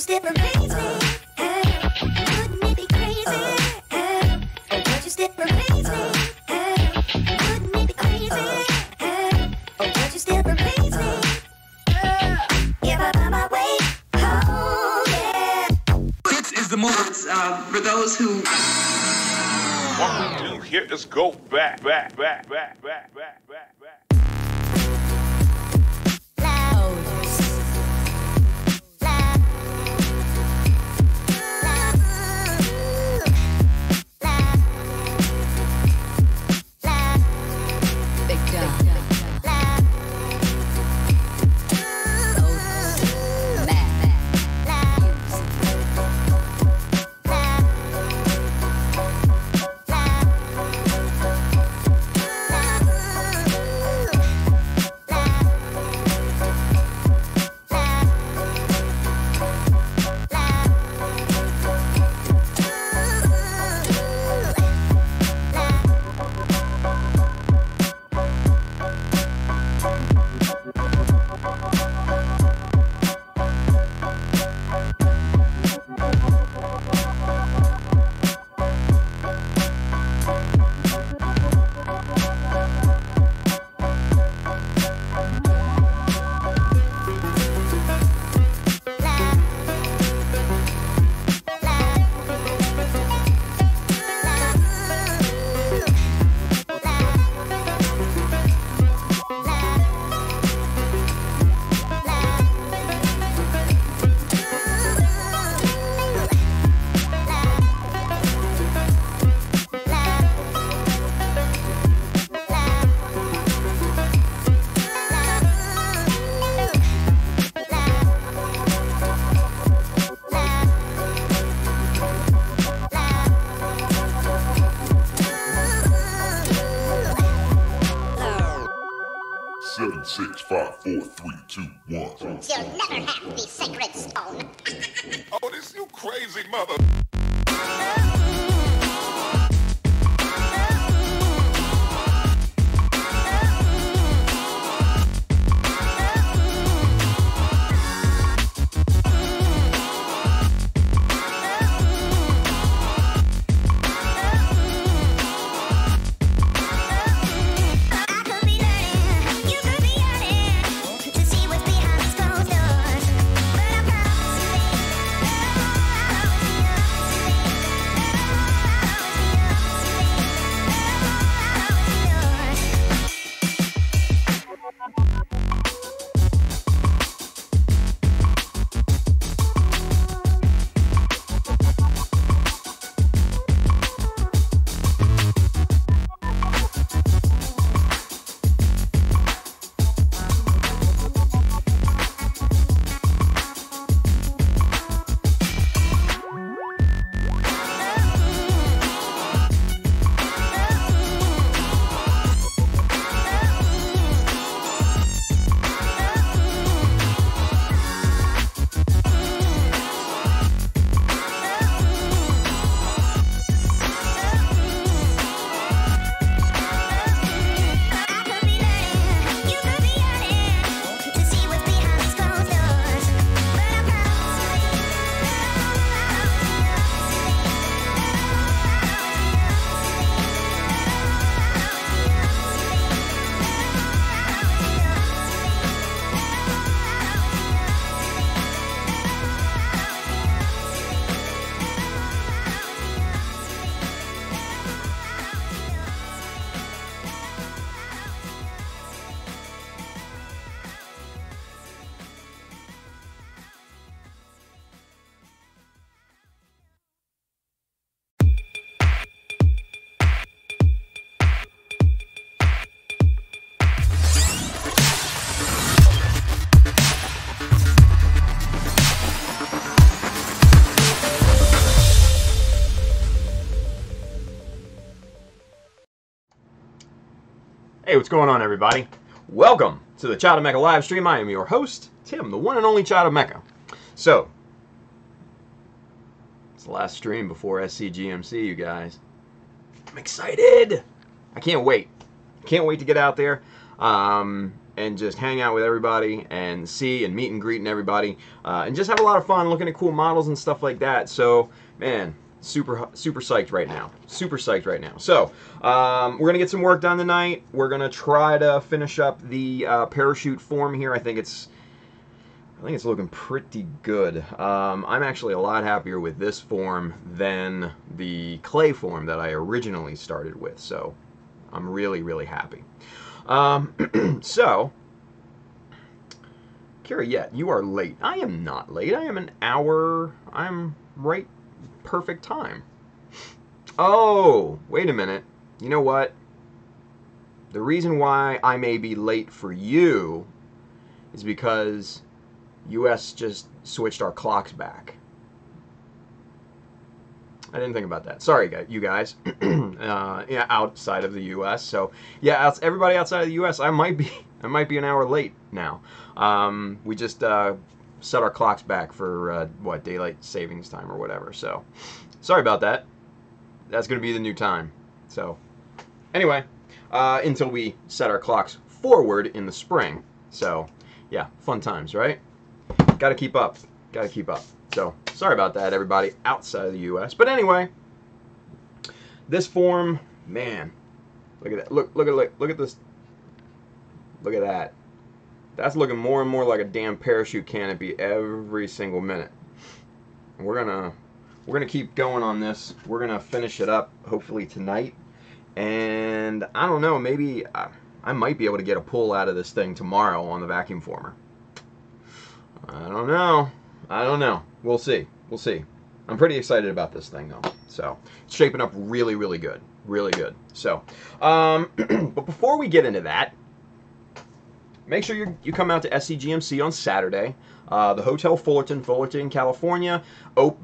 step amaze me? Wouldn't it be crazy? Won't you step amaze me? Wouldn't it be crazy? Won't you step amaze me? If I find my way home, yeah. This is the move for those who. 1, 2, here, let's go back. Seven, 6, 5, 4, 3, 2, 1. You'll never have the sacred stone. Oh, this you crazy mother. Hey, what's going on, everybody? Welcome to the Child of Mecha live stream. I am your host, Tim, the one and only Child of Mecha. So, it's the last stream before SCGMC, you guys. I'm excited! I can't wait. Can't wait to get out there. and just hang out with everybody and see and meet and greet and everybody, and just have a lot of fun looking at cool models and stuff like that. So, man, super psyched right now. Super psyched right now. So, we're gonna get some work done tonight. We're gonna try to finish up the parachute form here. I think it's looking pretty good. I'm actually a lot happier with this form than the clay form that I originally started with, so I'm really, really happy. So, Kira, you are late. I am not late. I am an hour. I'm right perfect time. Oh, wait a minute. You know what? The reason why I may be late for you is because US just switched our clocks back. I didn't think about that. Sorry, you guys. Yeah, outside of the US. So yeah, everybody outside of the US, I might be an hour late now. We just set our clocks back for what, daylight savings time or whatever. So sorry about that. That's going to be the new time. So anyway, until we set our clocks forward in the spring. So yeah, fun times, right? Gotta keep up. Gotta keep up. So, sorry about that, everybody outside of the U.S. But anyway, this form, man, look at that. Look at this. Look at that. That's looking more and more like a damn parachute canopy every single minute. And we're gonna keep going on this. We're gonna finish it up hopefully tonight. And I don't know, maybe I might be able to get a pull out of this thing tomorrow on the vacuum former. I don't know. We'll see. I'm pretty excited about this thing though. So it's shaping up really, really good. Really good. So, but before we get into that, make sure you come out to SCGMC on Saturday. The Hotel Fullerton, California.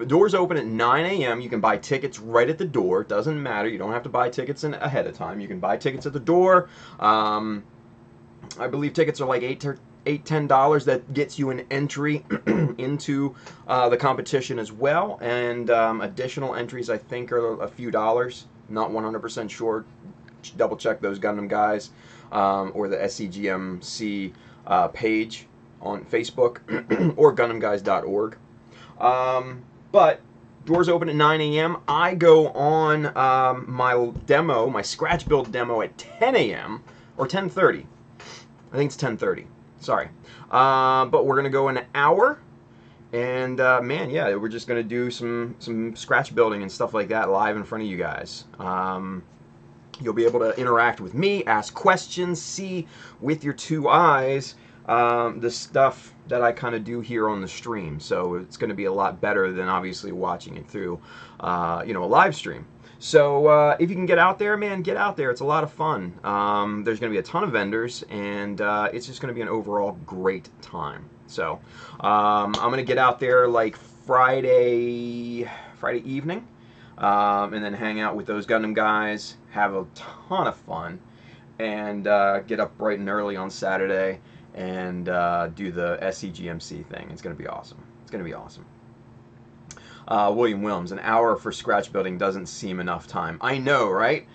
Doors open at 9 a.m. You can buy tickets right at the door. It doesn't matter. You don't have to buy tickets ahead of time. You can buy tickets at the door. I believe tickets are like $10. That gets you an entry into the competition as well, and additional entries I think are a few dollars. Not 100% sure. Double check those Gundam guys or the SCGMC page on Facebook or GundamGuys.org. But doors open at 9 a.m. I go on my scratch build demo at 10 a.m. or 10:30. I think it's 10:30. Sorry. But we're going to go an hour. And, man, yeah, we're just going to do some scratch building and stuff like that live in front of you guys. You'll be able to interact with me, ask questions, see with your two eyes the stuff that I kind of do here on the stream. So it's going to be a lot better than obviously watching it through, a live stream. So if you can get out there, man, get out there. It's a lot of fun. There's going to be a ton of vendors, and it's just going to be an overall great time. So I'm going to get out there like Friday evening, and then hang out with those Gundam guys, have a ton of fun, and get up bright and early on Saturday and do the SCGMC thing. It's going to be awesome. It's going to be awesome. William Wilms, an hour for scratch building doesn't seem enough time. I know, right?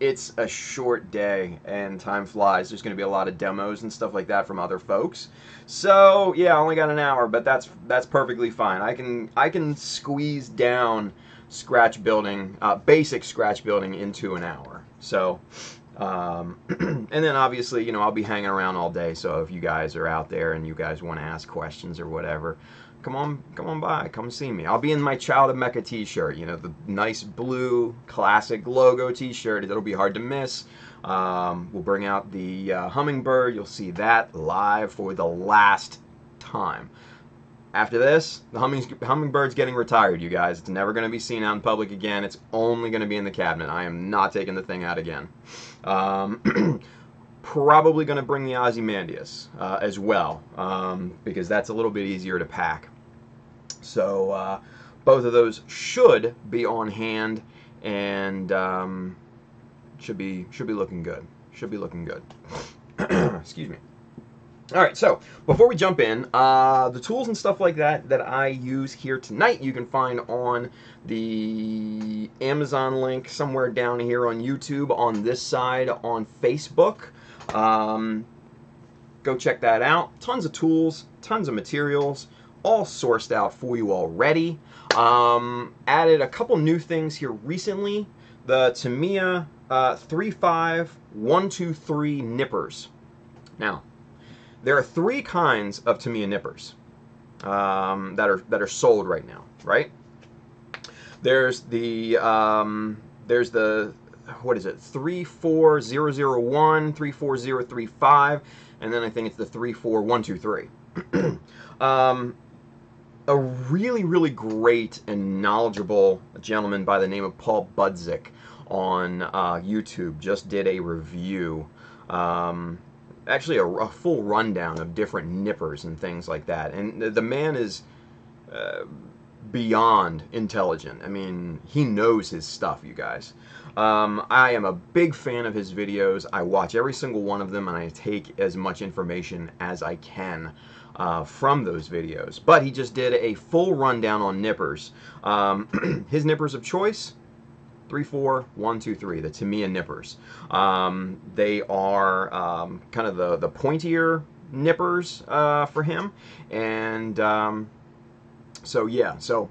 It's a short day and time flies. There's gonna be a lot of demos and stuff like that from other folks. So yeah, I only got an hour, but that's perfectly fine. I can squeeze down scratch building, basic scratch building into an hour. So, and then obviously, I'll be hanging around all day. So if you guys are out there and you guys want to ask questions or whatever, come on by, come see me. I'll be in my Child of Mecha t-shirt, the nice blue classic logo t-shirt. It'll be hard to miss. We'll bring out the hummingbird. You'll see that live for the last time. After this, the hummingbird's getting retired, you guys. It's never going to be seen out in public again. It's only going to be in the cabinet. I am not taking the thing out again. Probably going to bring the Ozymandias as well, because that's a little bit easier to pack. So both of those should be on hand, and should be looking good. Should be looking good. Excuse me. All right, so before we jump in, the tools and stuff like that that I use here tonight, you can find on the Amazon link somewhere down here on YouTube, on this side, on Facebook. Go check that out. Tons of tools, tons of materials, all sourced out for you already. Added a couple new things here recently. The Tamiya 35123 nippers. Now, there are 3 kinds of Tamiya nippers that are sold right now, right? There's the what is it? 34001, 34035, and then I think it's the 34123. A really great and knowledgeable gentleman by the name of Paul Budzik on YouTube just did a review. Actually a full rundown of different nippers and things like that, and the man is beyond intelligent. I mean, he knows his stuff, you guys. I am a big fan of his videos. I watch every single one of them, and I take as much information as I can from those videos. But he just did a full rundown on nippers. His nippers of choice: 34123, the Tamiya nippers. They are kind of the pointier nippers for him, and so yeah, so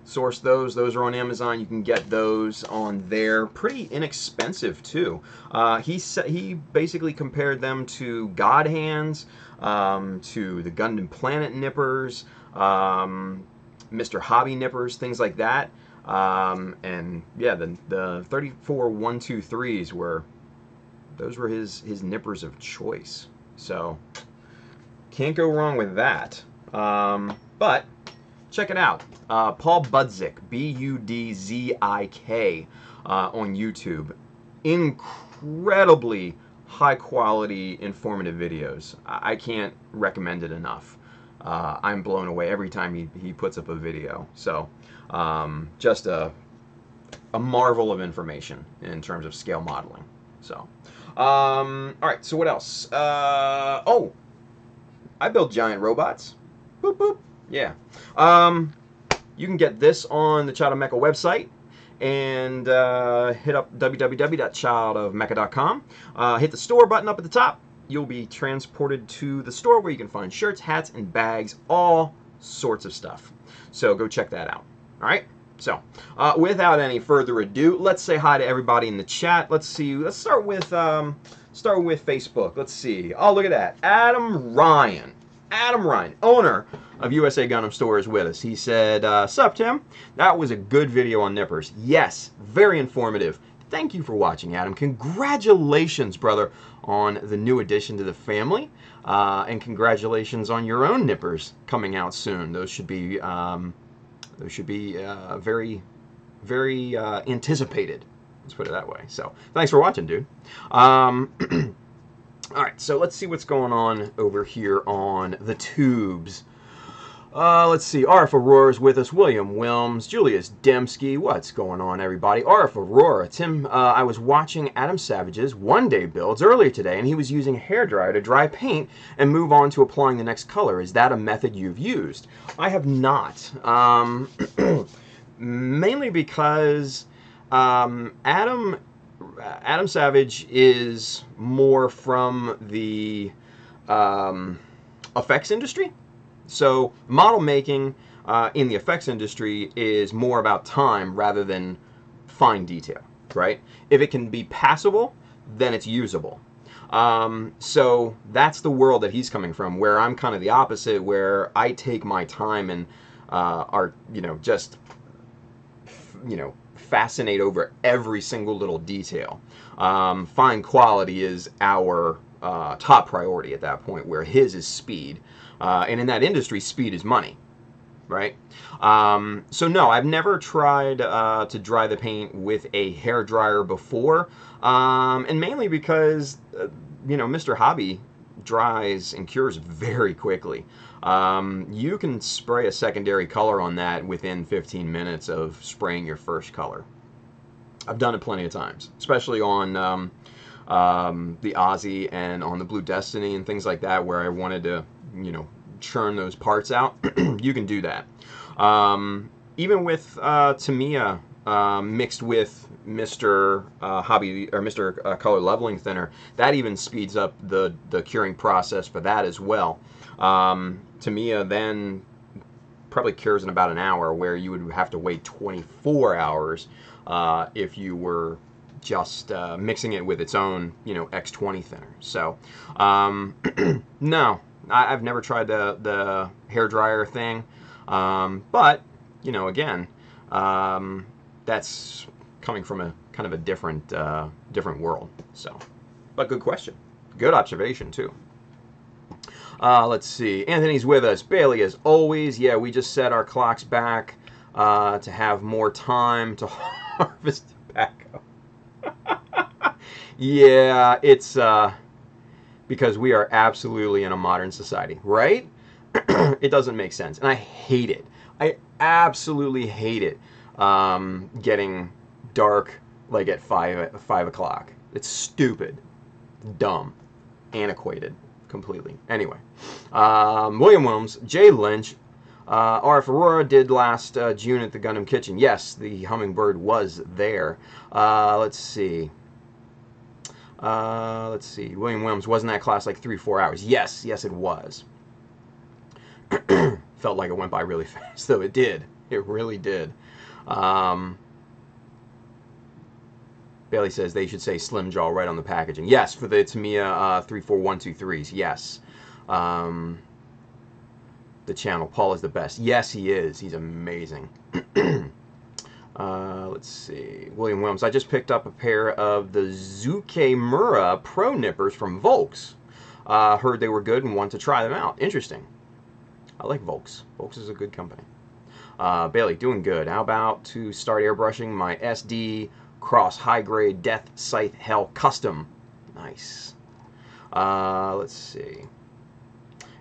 source those. Those are on Amazon. You can get those on there. Pretty inexpensive too. He basically compared them to God Hands, to the Gundam Planet nippers, Mr. Hobby nippers, things like that. And yeah, the 34123s were his nippers of choice. So can't go wrong with that. But check it out. Paul Budzik, Budzik, on YouTube. Incredibly high quality, informative videos. I can't recommend it enough. I'm blown away every time he puts up a video. So just a marvel of information in terms of scale modeling. So all right, so what else? Oh, I build giant robots. Boop boop. Yeah. You can get this on the Child of Mecha website, and hit up www.childofmecha.com. Hit the store button up at the top. You'll be transported to the store where you can find shirts, hats, and bags, all sorts of stuff. So go check that out. All right. So without any further ado, let's say hi to everybody in the chat. Let's see. Let's start with Facebook. Let's see. Oh, look at that. Adam Ryan, owner of USA Gundam Store, is with us. He said, "Sup, Tim? That was a good video on nippers. Yes, very informative. Thank you for watching, Adam. Congratulations, brother, on the new addition to the family, and congratulations on your own nippers coming out soon. Those should be very, very anticipated. Let's put it that way. So, thanks for watching, dude." All right, so let's see what's going on over here on the tubes. Let's see. RF Aurora's with us. William Wilms, Julius Dembski. What's going on, everybody? RF Aurora. Tim, I was watching Adam Savage's one-day builds earlier today, and he was using a hairdryer to dry paint and move on to applying the next color. Is that a method you've used? I have not. Mainly because Adam Savage is more from the effects industry. So model making in the effects industry is more about time rather than fine detail, right? If it can be passable, then it's usable. So that's the world that he's coming from, where I'm kind of the opposite, where I take my time and fascinate over every single little detail. Fine quality is our top priority at that point, where his is speed. And in that industry, speed is money, right? So no, I've never tried to dry the paint with a hairdryer before, and mainly because, Mr. Hobby dries and cures very quickly. You can spray a secondary color on that within 15 minutes of spraying your first color. I've done it plenty of times, especially on the Aussie and on the Blue Destiny and things like that, where I wanted to, you know, churn those parts out, you can do that. Even with Tamiya mixed with Mr. Hobby or Mr. Color Leveling Thinner, that even speeds up the curing process for that as well. Tamiya then probably cures in about an hour, where you would have to wait 24 hours if you were just mixing it with its own, you know, X20 thinner. So, no, I've never tried the hair dryer thing, but, you know, again, that's coming from a kind of a different world. So, but good question, good observation too. Let's see. Anthony's with us. Bailey, as always. Yeah, we just set our clocks back to have more time to harvest tobacco. Yeah, it's because we are absolutely in a modern society, right? It doesn't make sense, and I hate it. I absolutely hate it. Getting dark like at 5 o'clock. It's stupid, dumb, antiquated. Completely. Anyway, William Wilms, Jay Lynch, RF Aurora did last June at the Gundam Kitchen. Yes, the Hummingbird was there. Let's see. William Wilms, wasn't that class like 3-4 hours? Yes, it was. Felt like it went by really fast, though. It did. It really did. Bailey says they should say Slim Jaw right on the packaging. Yes, for the Tamiya 34123s. Yes. The channel. Paul is the best. Yes, he is. He's amazing. Let's see. William Wilms. I just picked up a pair of the Zukemura Pro Nippers from Volks. Heard they were good and want to try them out. Interesting. I like Volks. Volks is a good company. Bailey, doing good. How about to start airbrushing my SD Cross High Grade Death Scythe Hell Custom? Nice. Let's see.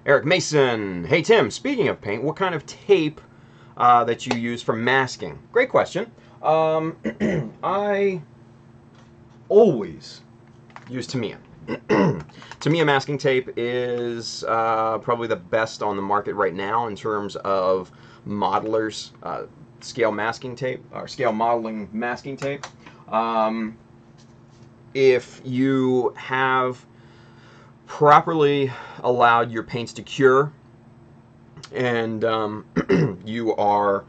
Eric Mason. Hey Tim, speaking of paint, what kind of tape that you use for masking? Great question. I always use Tamiya. Tamiya masking tape is probably the best on the market right now in terms of modelers scale masking tape or scale modeling masking tape. If you have properly allowed your paints to cure and you are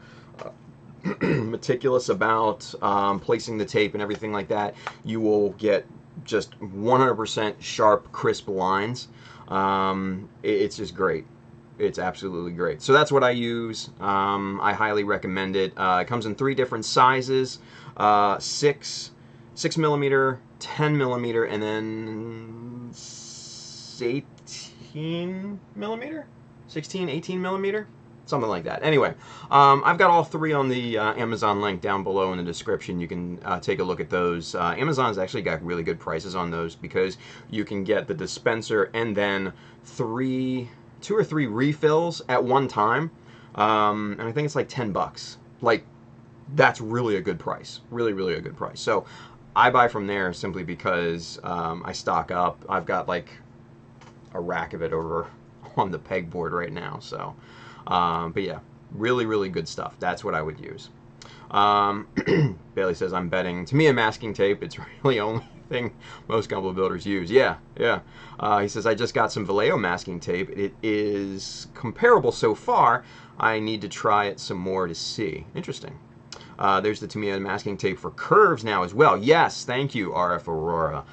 meticulous about placing the tape and everything like that, you will get just 100% sharp, crisp lines. It's just great. It's absolutely great. So that's what I use. I highly recommend it. It comes in 3 different sizes: 6 millimeter, 10 millimeter, and then 18 millimeter, 16, 18 millimeter, something like that. Anyway, I've got all 3 on the Amazon link down below in the description. You can take a look at those. Amazon's actually got really good prices on those because you can get the dispenser and then 2 or 3 refills at one time, and I think it's like $10. Like, that's really a good price. Really, really a good price. So I buy from there simply because I stock up. I've got like a rack of it over on the pegboard right now. So, but yeah, really, really good stuff. That's what I would use. Bailey says, I'm betting Tamiya masking tape. It's really only thing most gumball builders use. Yeah. He says, I just got some Vallejo masking tape. It is comparable so far. I need to try it some more to see. Interesting. There's the Tamiya masking tape for curves now as well. Yes, thank you, RF Aurora.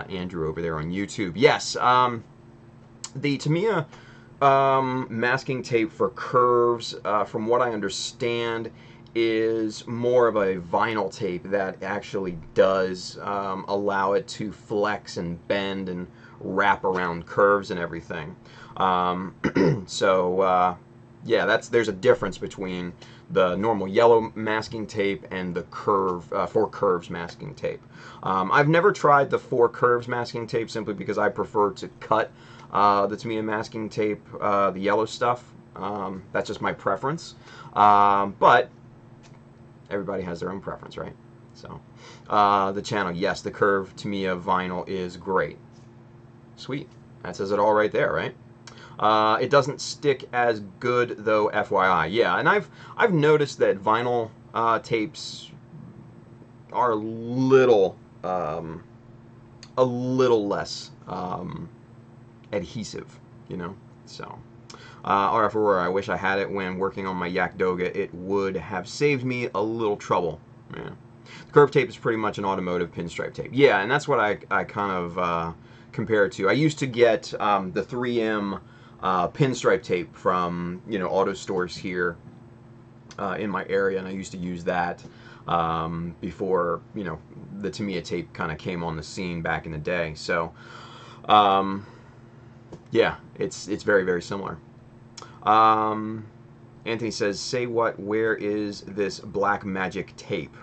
Andrew over there on YouTube. Yes, the Tamiya masking tape for curves, from what I understand, is more of a vinyl tape that actually does allow it to flex and bend and wrap around curves and everything. So yeah, there's a difference between the normal yellow masking tape and the four curves masking tape. I've never tried the four curves masking tape simply because I prefer to cut the Tamiya masking tape, the yellow stuff. That's just my preference. But everybody has their own preference, right? So, the channel, yes, the curved Tamiya vinyl is great. Sweet. That says it all right there, right? It doesn't stick as good though, FYI. Yeah, and I've noticed that vinyl tapes are a little less adhesive, you know. So, RF Aurora, I wish I had it when working on my Yak Doga. It would have saved me a little trouble. Yeah. The curved tape is pretty much an automotive pinstripe tape. Yeah, and that's what I kind of compare it to. I used to get the 3M pinstripe tape from, you know, auto stores here in my area, and I used to use that before, you know, the Tamiya tape kind of came on the scene back in the day. So, yeah, it's very, very similar. Anthony says, say what, where is this black magic tape?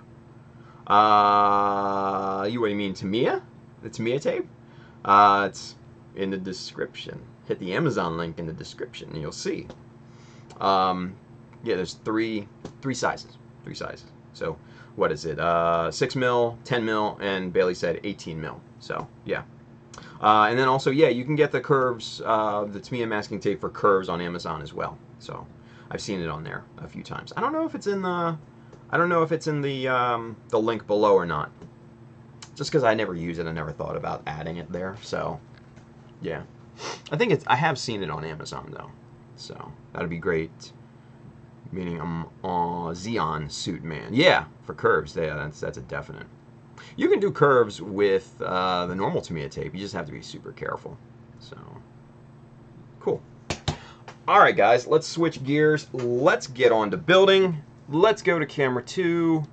What do you mean, Tamiya? The Tamiya tape? It's in the description. Hit the Amazon link in the description and you'll see. Yeah, there's three sizes. So what is it? 6 mil, 10 mil, and Bailey said 18 mil. So yeah. And then also, yeah, you can get the curves, the Tamiya masking tape for curves on Amazon as well. So I've seen it on there a few times. I don't know if it's in the, the link below or not. Just because I never use it, I never thought about adding it there. So yeah, I have seen it on Amazon though. So that'd be great. Meaning I'm Xeon suit man. Yeah, for curves. Yeah, that's a definite. You can do curves with the normal Tamiya tape. You just have to be super careful. So, cool. All right, guys, let's switch gears. Let's get on to building. Let's go to camera 2.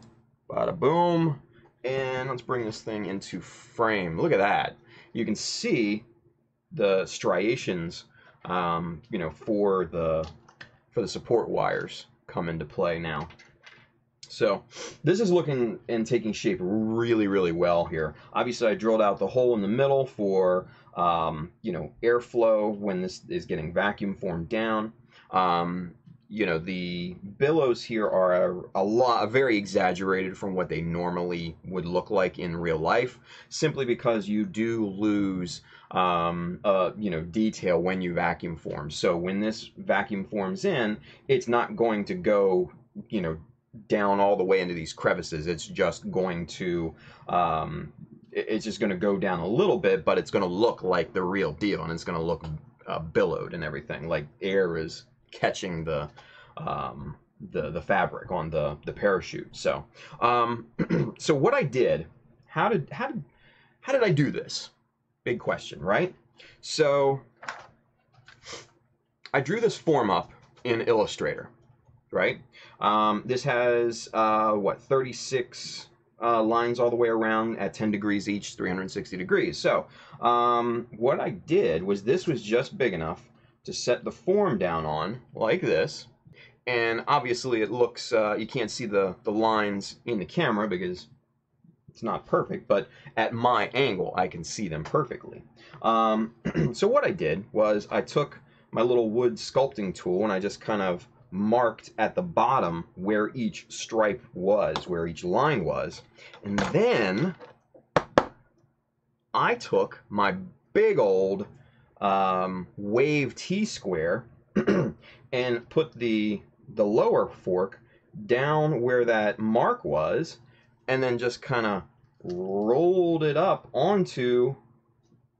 Bada boom. And let's bring this thing into frame. Look at that. You can see the striations, you know, for the support wires come into play now. So this is looking and taking shape really, really well here. Obviously, I drilled out the hole in the middle for, you know, airflow when this is getting vacuum formed down. You know, the billows here are very exaggerated from what they normally would look like in real life, simply because you do lose, you know, detail when you vacuum form. So when this vacuum forms in, it's not going to go, you know, down all the way into these crevices. It's just going to go down a little bit, but it's going to look like the real deal, and it's going to look billowed and everything, like air is catching the fabric on the parachute. So so what I did, how did I do this? Big question, right? So I drew this form up in Illustrator, right? This has, 36 lines all the way around at 10 degrees each, 360 degrees. So what I did was, this was just big enough to set the form down on, like this. And obviously it looks, you can't see the lines in the camera because it's not perfect, but at my angle, I can see them perfectly. So what I did was, I took my little wood sculpting tool and I just kind of marked at the bottom where each stripe was, where each line was. And then I took my big old wave T-square and put the lower fork down where that mark was, and then just kind of rolled it up onto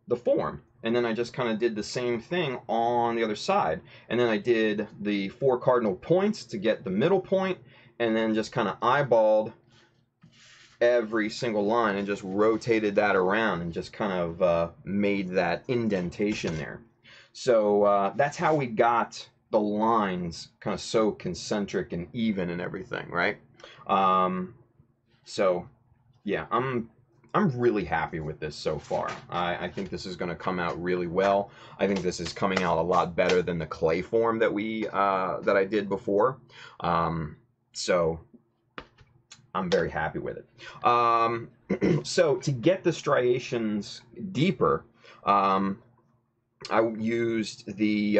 the form. And then I just kind of did the same thing on the other side. And then I did the 4 cardinal points to get the middle point, and then just kind of eyeballed every single line and just rotated that around and just kind of made that indentation there. So that's how we got the lines kind of so concentric and even and everything, right? So yeah, I'm really happy with this so far. I think this is going to come out really well. I think this is coming out a lot better than the clay form that that I did before. So I'm very happy with it. So to get the striations deeper, I used the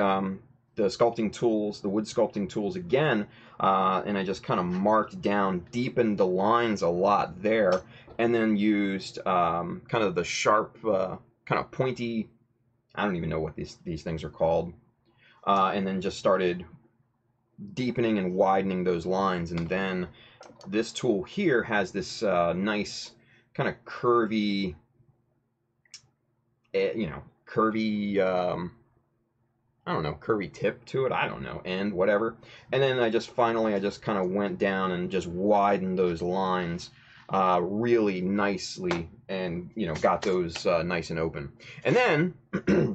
the sculpting tools, the wood sculpting tools again, and I just kind of marked down, deepened the lines a lot there, and then used kind of the sharp, kind of pointy, I don't even know what these things are called, and then just started deepening and widening those lines. And then this tool here has this nice kind of curvy, curvy, I don't know, curvy tip to it, I don't know, end, whatever. And then I just kind of went down and just widened those lines really nicely, and, got those nice and open. And then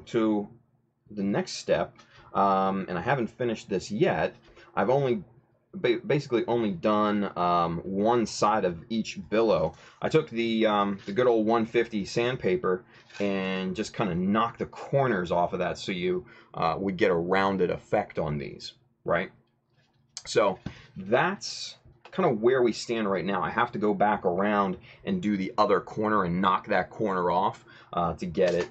to the next step, and I haven't finished this yet, I've basically only done one side of each billow. I took the good old 150 sandpaper and just kind of knocked the corners off of that, so you would get a rounded effect on these, right? So that's kind of where we stand right now. I have to go back around and do the other corner and knock that corner off to get it,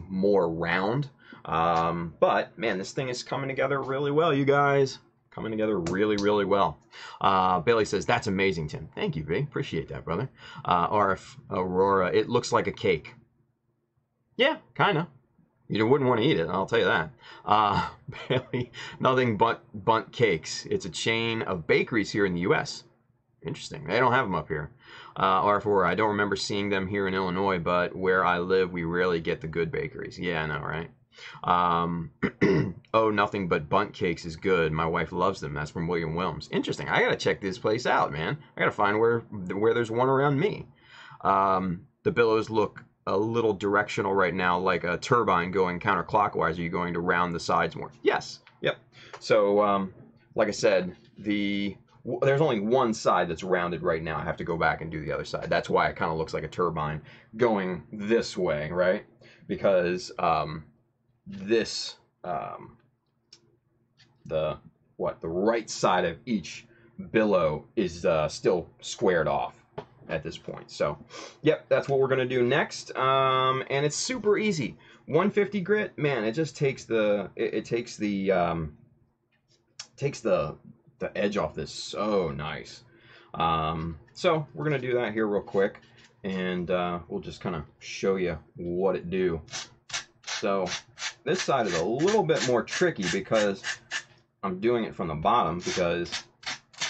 more round. But man, this thing is coming together really well, you guys. Coming together really, really well. Bailey says, that's amazing, Tim. Thank you, B. Appreciate that, brother. RF Aurora, it looks like a cake. Yeah, kind of. You wouldn't want to eat it, I'll tell you that. Bailey, nothing but Bunt Cakes. It's a chain of bakeries here in the U.S. Interesting. They don't have them up here. RF Aurora, I don't remember seeing them here in Illinois, but where I live, we rarely get the good bakeries. Yeah, I know, right? Oh, nothing but Bunt Cakes is good. My wife loves them. That's from William Wilms. Interesting. I gotta check this place out, man. I gotta find where there's one around me. The billows look a little directional right now, like a turbine going counterclockwise. Are you going to round the sides more? Yes. Yep. So, like I said, there's only one side that's rounded right now. I have to go back and do the other side. That's why it kind of looks like a turbine going this way, right? Because the right side of each billow is still squared off at this point. So, yep, that's what we're gonna do next. And it's super easy. 150 grit, man, it just takes the edge off this so nice. So we're gonna do that here real quick, and we'll just kind of show you what it do. So this side is a little bit more tricky because I'm doing it from the bottom, because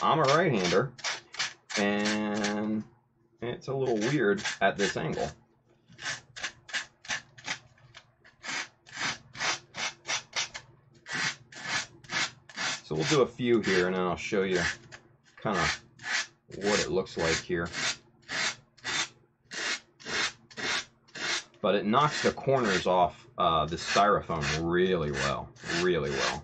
I'm a right-hander and it's a little weird at this angle. So we'll do a few here, and then I'll show you kind of what it looks like here. But it knocks the corners off the styrofoam really well, really well.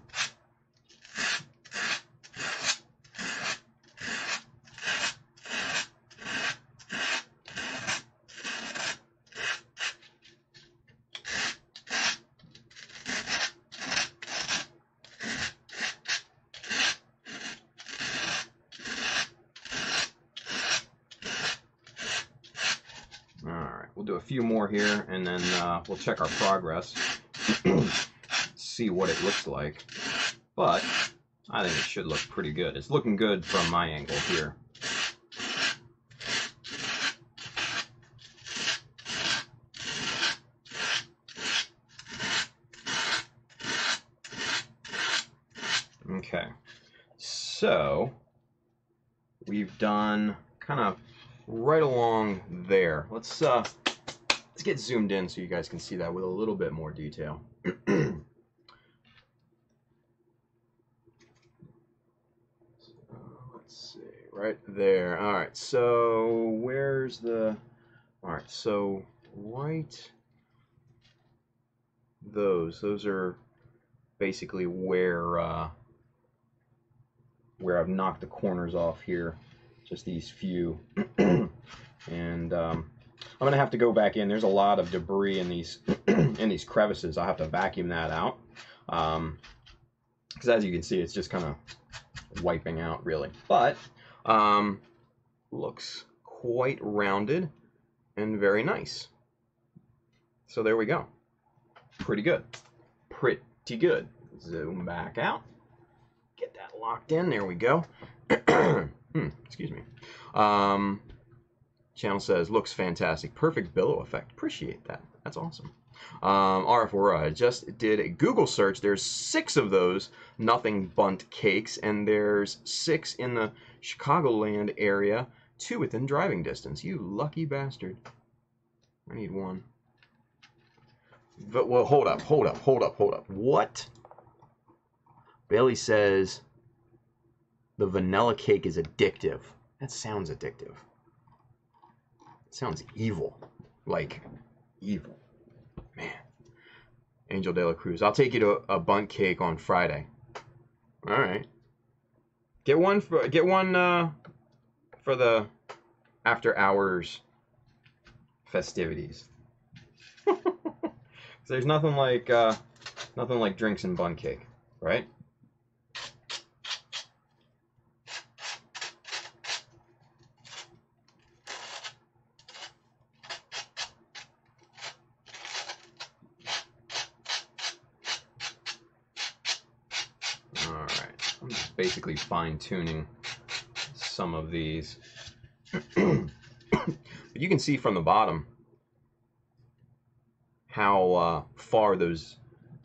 We'll do a few more here, and then we'll check our progress, see what it looks like. But I think it should look pretty good. It's looking good from my angle here. Okay, so we've done kind of right along there. Let's get zoomed in so you guys can see that with a little bit more detail. So, let's see, right there. All right, so where's the... All right, so right... Those are basically where I've knocked the corners off here. Just these few. And I'm gonna have to go back in. There's a lot of debris in these in these crevices. I'll have to vacuum that out, because as you can see, it's just kind of wiping out really. But looks quite rounded and very nice. So there we go. Pretty good. Pretty good. Zoom back out. Get that locked in. There we go. Excuse me. Channel says, looks fantastic. Perfect billow effect. Appreciate that. That's awesome. RF Aurora, I just did a Google search. There's 6 of those nothing bunt cakes, and there's 6 in the Chicagoland area, 2 within driving distance. You lucky bastard. I need 1. But, well, hold up. What? Bailey says the vanilla cake is addictive. That sounds addictive. It sounds evil. Like, evil. Man. Angel De La Cruz. I'll take you to a bunt cake on Friday. All right. Get one for the after hours festivities. There's nothing like drinks and bunt cake, right? Basically fine-tuning some of these. But you can see from the bottom how far those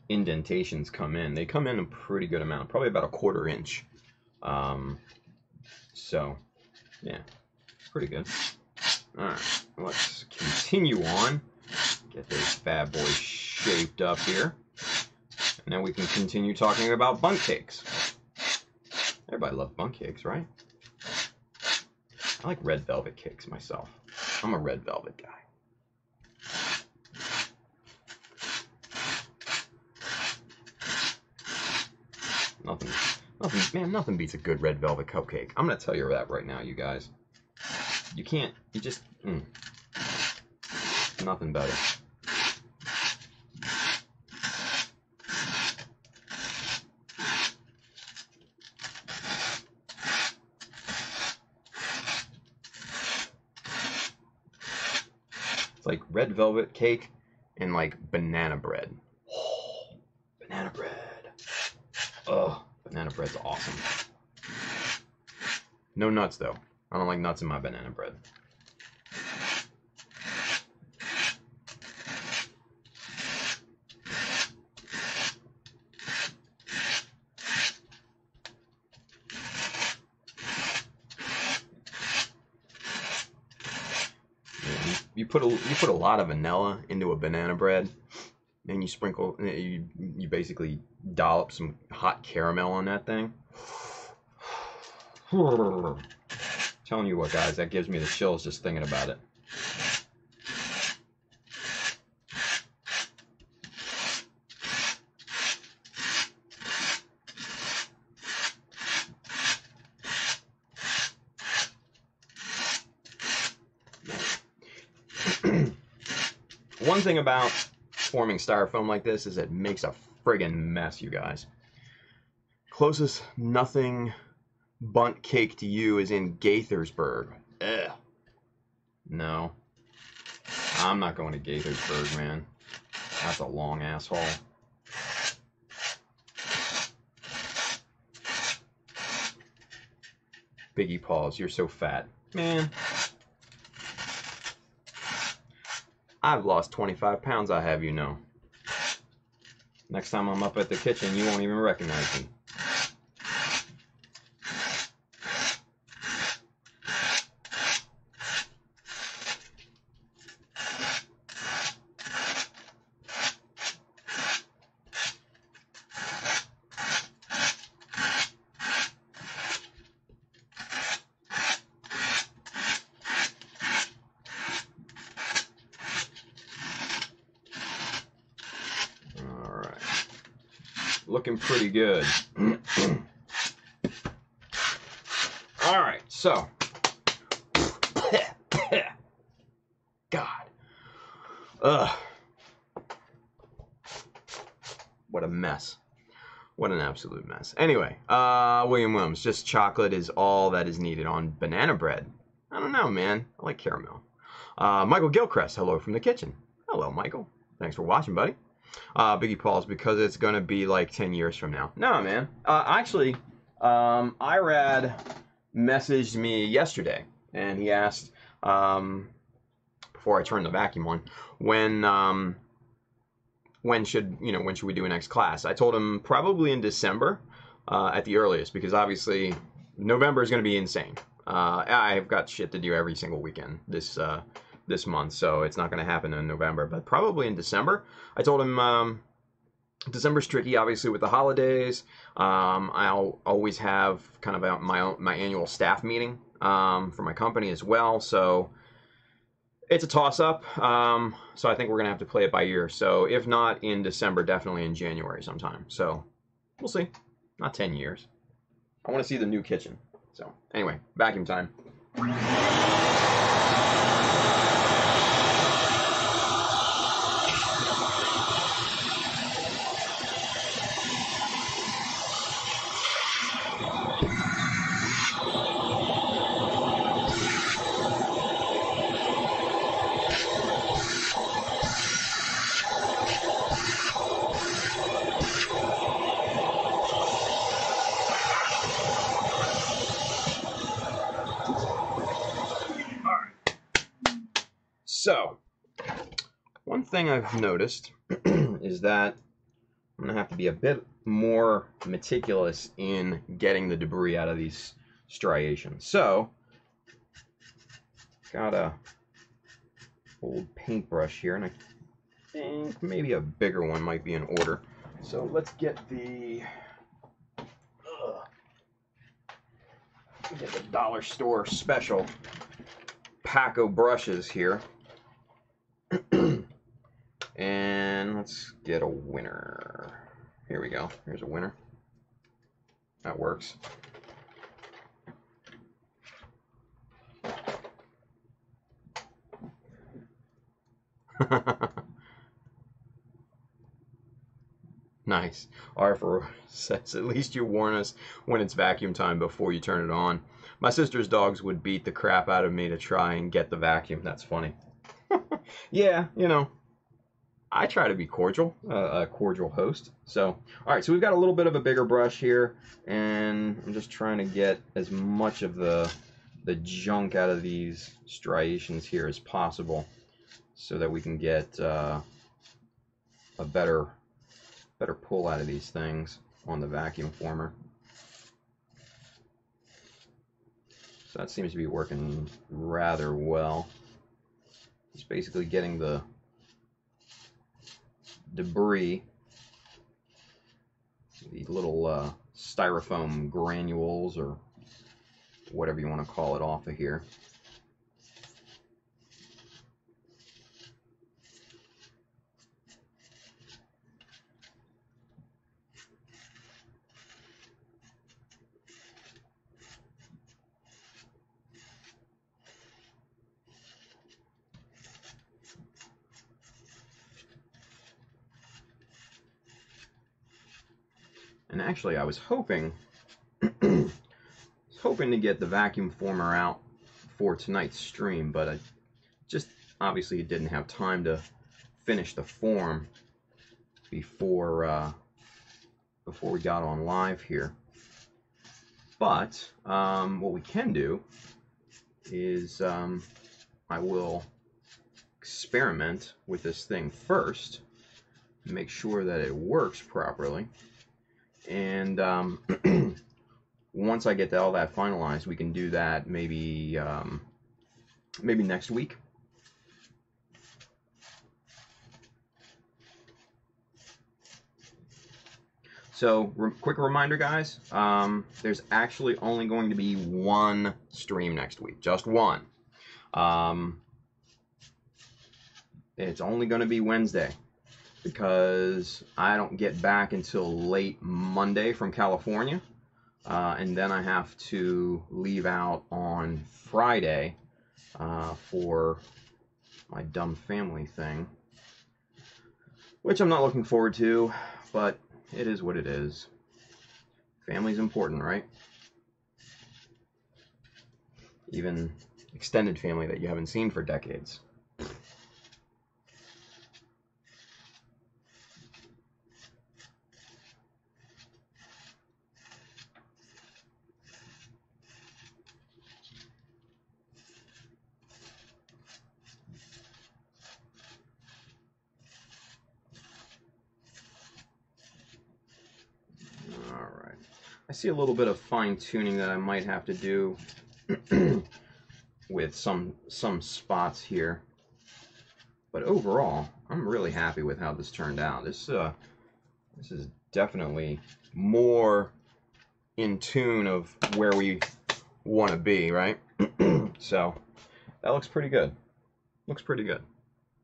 indentations come in. They come in a pretty good amount, probably about a 1/4 inch. So, yeah, pretty good. All right, let's continue on. Get those bad boys shaped up here. And then we can continue talking about bunt cakes. Everybody loves bunt cakes, right? I like red velvet cakes myself. I'm a red velvet guy. Nothing beats a good red velvet cupcake. I'm gonna tell you that right now, you guys. You just, nothing better. Like red velvet cake and like banana bread. Oh, banana bread. Oh, banana bread's awesome. No nuts though. I don't like nuts in my banana bread. You put a lot of vanilla into a banana bread, and you sprinkle, you basically dollop some hot caramel on that thing. Telling you what, guys, that gives me the chills just thinking about it. One thing about forming styrofoam like this is it makes a friggin' mess, you guys. Closest nothing bunt cake to you is in Gaithersburg. Ugh. No. I'm not going to Gaithersburg, man. That's a long asshole. Biggie Paws, you're so fat. Man. I've lost 25 pounds, I have you know. Next time I'm up at the kitchen, you won't even recognize me. Looking pretty good. All right, so God, what a mess. What an absolute mess. Anyway, William Williams, just chocolate is all that is needed on banana bread. I don't know, man. I like caramel. Michael Gilchrist, hello from the kitchen. Hello, Michael. Thanks for watching, buddy. Biggie Paul's, because it's going to be like 10 years from now. No, man. Actually, Irad messaged me yesterday, and he asked, before I turned the vacuum on, when should we do a next class? I told him probably in December at the earliest, because obviously November is going to be insane. I've got shit to do every single weekend this month, so it's not going to happen in November, but probably in December. I told him December's tricky, obviously, with the holidays. I'll always have kind of my annual staff meeting for my company as well, so it's a toss-up. So I think we're going to have to play it by ear. So if not in December, definitely in January sometime. So we'll see. Not 10 years. I want to see the new kitchen. So anyway, vacuum time. So, one thing I've noticed is that I'm going to have to be a bit more meticulous in getting the debris out of these striations. So, got a old paintbrush here, and I think maybe a bigger one might be in order. So let's get the dollar store special pack of brushes here. And let's get a winner. Here we go. Here's a winner. That works. Nice. Arthur says, at least you warn us when it's vacuum time before you turn it on. My sister's dogs would beat the crap out of me to try and get the vacuum. That's funny. Yeah, you know, I try to be cordial, a cordial host. So, all right, so we've got a little bit of a bigger brush here, and I'm just trying to get as much of the junk out of these striations here as possible, so that we can get a better pull out of these things on the vacuum former. So that seems to be working rather well. It's basically getting the debris, the little styrofoam granules or whatever you want to call it, off of here. And actually, I was hoping to get the vacuum former out for tonight's stream, but I just obviously didn't have time to finish the form before we got on live here. But what we can do is I will experiment with this thing first, make sure that it works properly. And once I get all that finalized, we can do that maybe next week. So, quick reminder, guys, there's actually only going to be one stream next week, just one. It's only going to be Wednesday, because I don't get back until late Monday from California, and then I have to leave out on Friday for my dumb family thing, which I'm not looking forward to, but it is what it is. Family's important, right? Even extended family that you haven't seen for decades. right. I see a little bit of fine tuning that I might have to do with some spots here. But overall, I'm really happy with how this turned out. This is definitely more in tune of where we want to be, right? So that looks pretty good. Looks pretty good.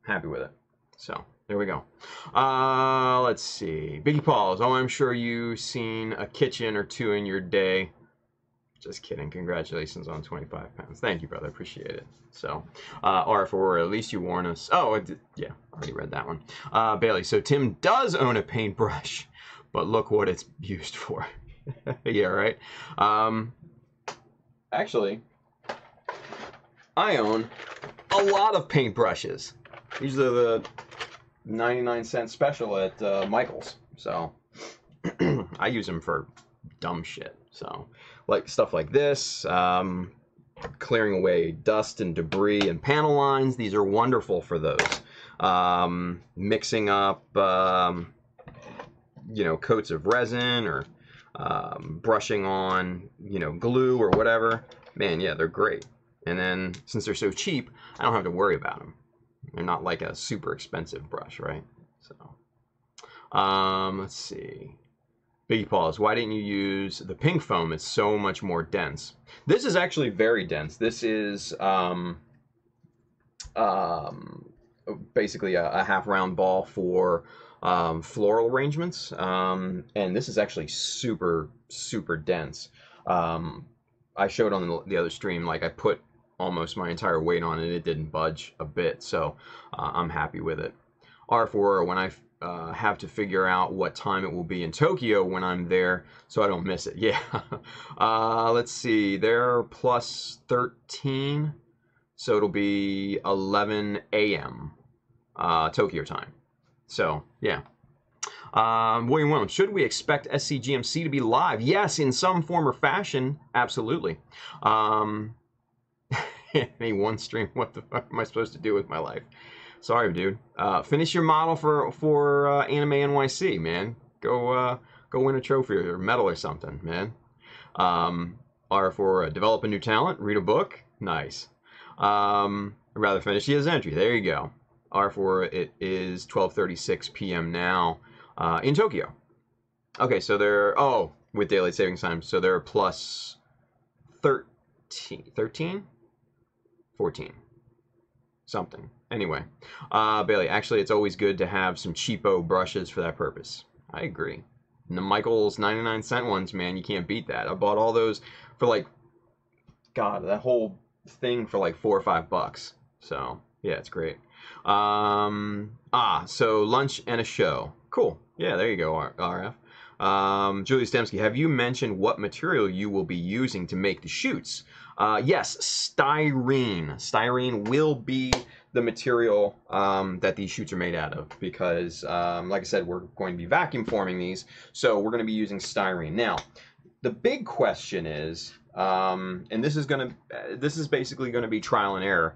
Happy with it. So there we go. Let's see. Biggie Paul's. Oh, I'm sure you've seen a kitchen or two in your day. Just kidding. Congratulations on 25 pounds. Thank you, brother. Appreciate it. So, R4, at least you warn us. Oh, yeah. Already read that one. Bailey. So Tim does own a paintbrush, but look what it's used for. Yeah, right. Actually, I own a lot of paintbrushes. These are the 99-cent special at Michael's. So I use them for dumb shit. So like stuff like this, clearing away dust and debris and panel lines. These are wonderful for those. Mixing up, you know, coats of resin or brushing on, you know, glue or whatever. Man, yeah, they're great. And then since they're so cheap, I don't have to worry about them. They're not like a super expensive brush, right? So, let's see. Biggie Paws, why didn't you use the pink foam? It's so much more dense. This is actually very dense. This is basically a half round ball for floral arrangements. And this is actually super, super dense. I showed on the other stream, like I put almost my entire weight on it. It didn't budge a bit. So I'm happy with it. R4, when I have to figure out what time it will be in Tokyo when I'm there so I don't miss it. Yeah. Let's see. They're plus 13. So it'll be 11 a.m. Tokyo time. So, yeah. William Williams, should we expect SCGMC to be live? Yes, in some form or fashion. Absolutely. Any one stream, what the fuck am I supposed to do with my life? Sorry, dude. Finish your model for Anime NYC, man. Go win a trophy or medal or something, man. R for develop a new talent, read a book. Nice. Rather finish his entry. There you go. R for it is 12:36 p.m. now in Tokyo. Okay, so they're with daylight savings time, so they're plus 13, 14, something. Anyway, Bailey, actually, it's always good to have some cheapo brushes for that purpose. I agree. And the Michael's 99-cent ones, man, you can't beat that. I bought all those for like, God, that whole thing for like $4 or $5. So, yeah, it's great. So lunch and a show. Cool. Yeah, there you go, RF. Julie Stemsky, have you mentioned what material you will be using to make the shoots? Yes, styrene. Styrene will be the material that these shoots are made out of because, like I said, we're going to be vacuum forming these, so we're going to be using styrene. Now, the big question is, and this is basically going to be trial and error.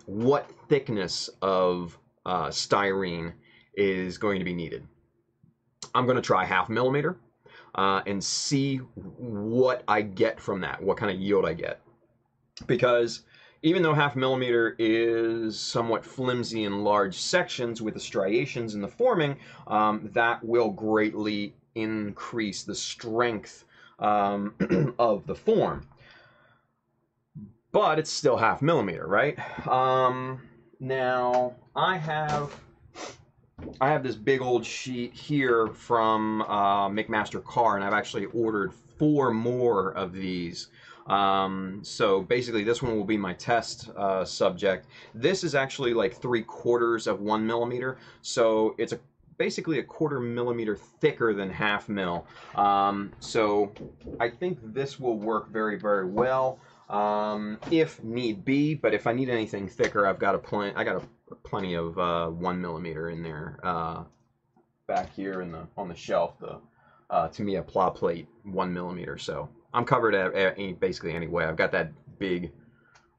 What thickness of styrene is going to be needed? I'm going to try 0.5 millimeter and see what I get from that, what kind of yield I get. Because even though 0.5 millimeter is somewhat flimsy in large sections with the striations in the forming, that will greatly increase the strength of the form. But it's still 0.5 millimeter, right? Now, I have this big old sheet here from McMaster Car, and I've actually ordered 4 more of these. So basically this one will be my test subject. This is actually like 3/4 of 1 millimeter, so it's basically 1/4 millimeter thicker than 0.5 mil. So I think this will work very, very well if need be, but if I need anything thicker, I got plenty of 1 millimeter in there back here on the shelf. The Tamiya plow plate 1 millimeter. So I'm covered basically anyway. I've got that big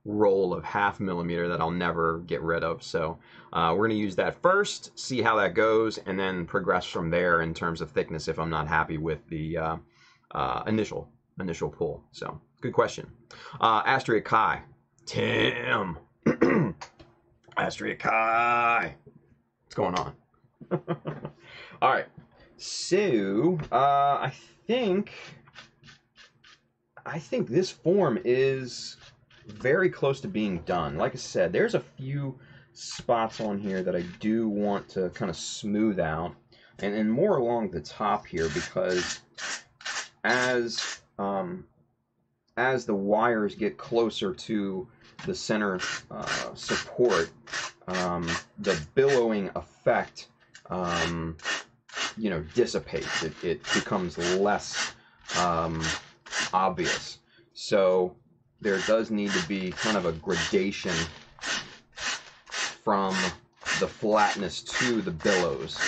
roll of 0.5 millimeter that I'll never get rid of. So we're going to use that first, see how that goes, and then progress from there in terms of thickness if I'm not happy with the initial pull. So good question. Astria Kai. Tim. Astria Kai. What's going on? All right. So I think this form is very close to being done. Like I said, there's a few spots on here that I do want to kind of smooth out, and more along the top here, because as the wires get closer to the center support, the billowing effect, you know, dissipates. It becomes less obvious. So there does need to be kind of a gradation from the flatness to the billows.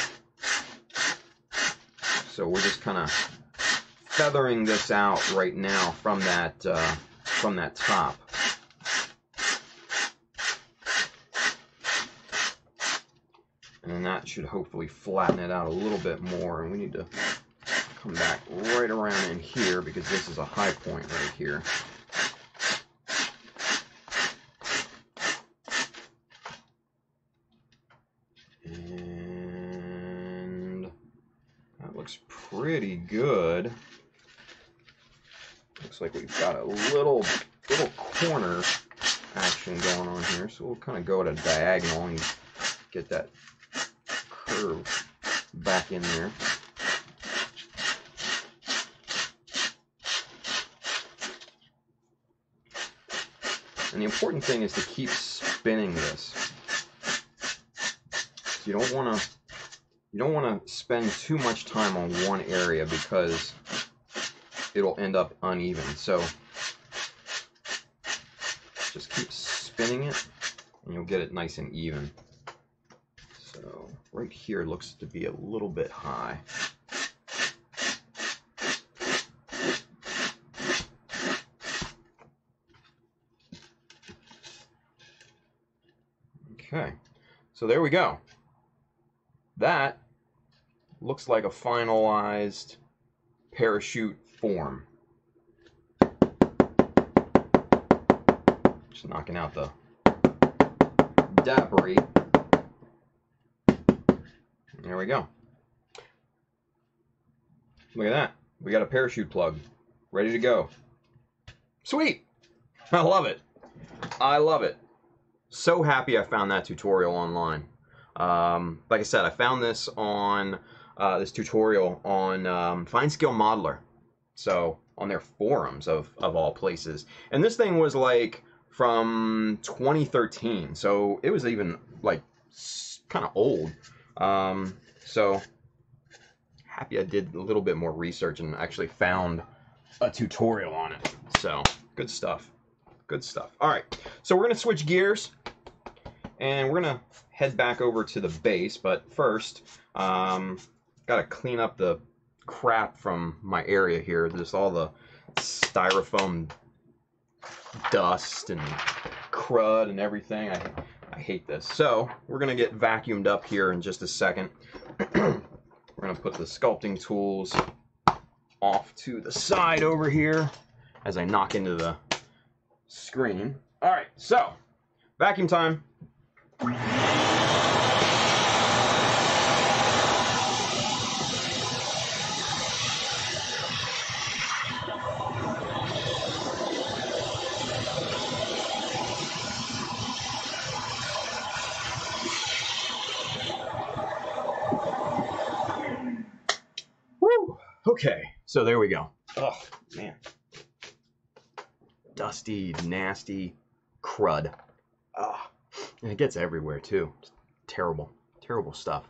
So we're just kind of feathering this out right now from that top. And that should hopefully flatten it out a little bit more. And we need to come back right around in here because this is a high point right here. And that looks pretty good. Looks like we've got a little corner action going on here. So we'll kind of go at a diagonal and get that curve back in there. And the important thing is to keep spinning this. You don't want to spend too much time on one area because it'll end up uneven. So just keep spinning it and you'll get it nice and even. So right here looks to be a little bit high. Okay, so there we go. That looks like a finalized parachute form. Just knocking out the debris. There we go. Look at that. We got a parachute plug ready to go. Sweet. I love it. I love it. So happy I found that tutorial online. Like I said, I found this on this tutorial on Fine Skill Modeler. So on their forums of all places. And this thing was like from 2013. So it was even like kind of old. So happy I did a little bit more research and actually found a tutorial on it. So good stuff. Good stuff. All right, so we're gonna switch gears and we're gonna head back over to the base. But first, gotta clean up the crap from my area here. Just all the styrofoam dust and crud and everything. I hate this. So we're gonna get vacuumed up here in just a second. We're gonna put the sculpting tools off to the side over here as I knock into the screen. All right, so vacuum time. Woo! Okay, so there we go. Oh man. Dusty, nasty crud. And it gets everywhere too. It's terrible, terrible stuff.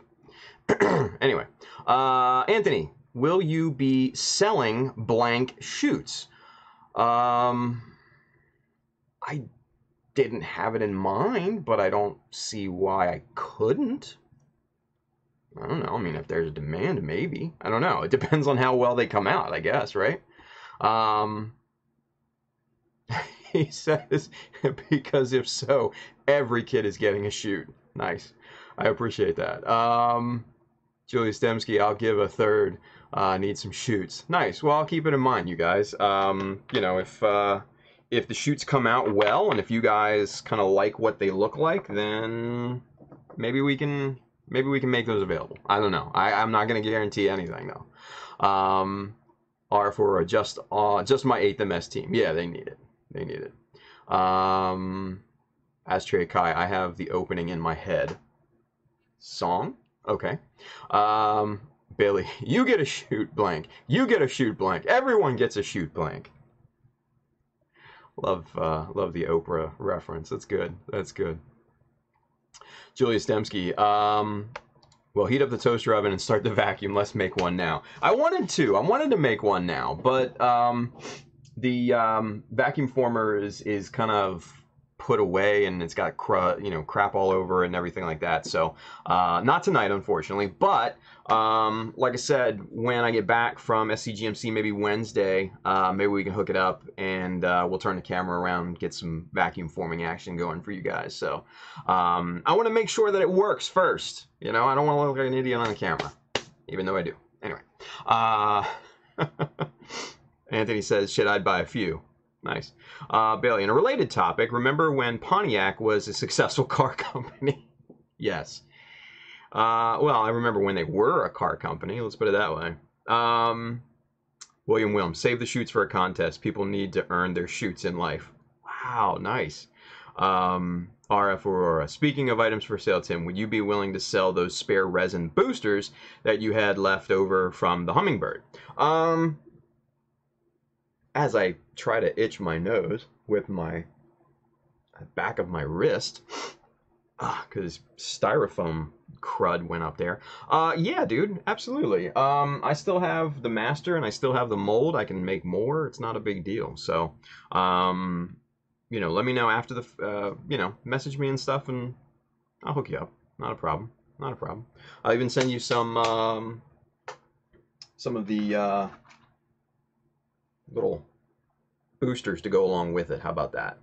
Anyway, Anthony, will you be selling blank chutes? I didn't have it in mind, but I don't see why I couldn't. I don't know. I mean, if there's demand, maybe. I don't know. It depends on how well they come out, I guess, right? He says, because if so, every kid is getting a shoot. Nice. I appreciate that. Julius Demsky, I'll give a third. Need some shoots. Nice. Well, I'll keep it in mind, you guys. You know, if the shoots come out well, and if you guys kind of like what they look like, then maybe we can make those available. I don't know. I'm not going to guarantee anything though. R for just my 8th MS team. Yeah, they need it. They need it. Astray Kai, I have the opening in my head. Song? Okay. Billy, you get a shoot blank. You get a shoot blank. Everyone gets a shoot blank. Love the Oprah reference. That's good. That's good. Julius Demsky, well, heat up the toaster oven and start the vacuum. Let's make one now. I wanted to make one now, but the vacuum former is kind of put away, and it's got crap all over it and everything like that. So not tonight, unfortunately, but like I said, when I get back from SCGMC, maybe Wednesday, maybe we can hook it up, and we'll turn the camera around and get some vacuum forming action going for you guys. So I want to make sure that it works first. You know, I don't want to look like an idiot on the camera, even though I do. Anyway, Anthony says, shit, I'd buy a few. Nice. Bailey, in a related topic, remember when Pontiac was a successful car company? Yes. Well, I remember when they were a car company. Let's put it that way. William Wilm, save the shoots for a contest. People need to earn their shoots in life. Wow, nice. RF Aurora, speaking of items for sale, Tim, would you be willing to sell those spare resin boosters that you had left over from the Hummingbird? As I try to itch my nose with my back of my wrist, because styrofoam crud went up there. Yeah, dude, absolutely. I still have the master and I still have the mold. I can make more. It's not a big deal. So, you know, let me know after the, you know, message me and stuff, and I'll hook you up. Not a problem. Not a problem. I'll even send you some of the little boosters to go along with it. How about that?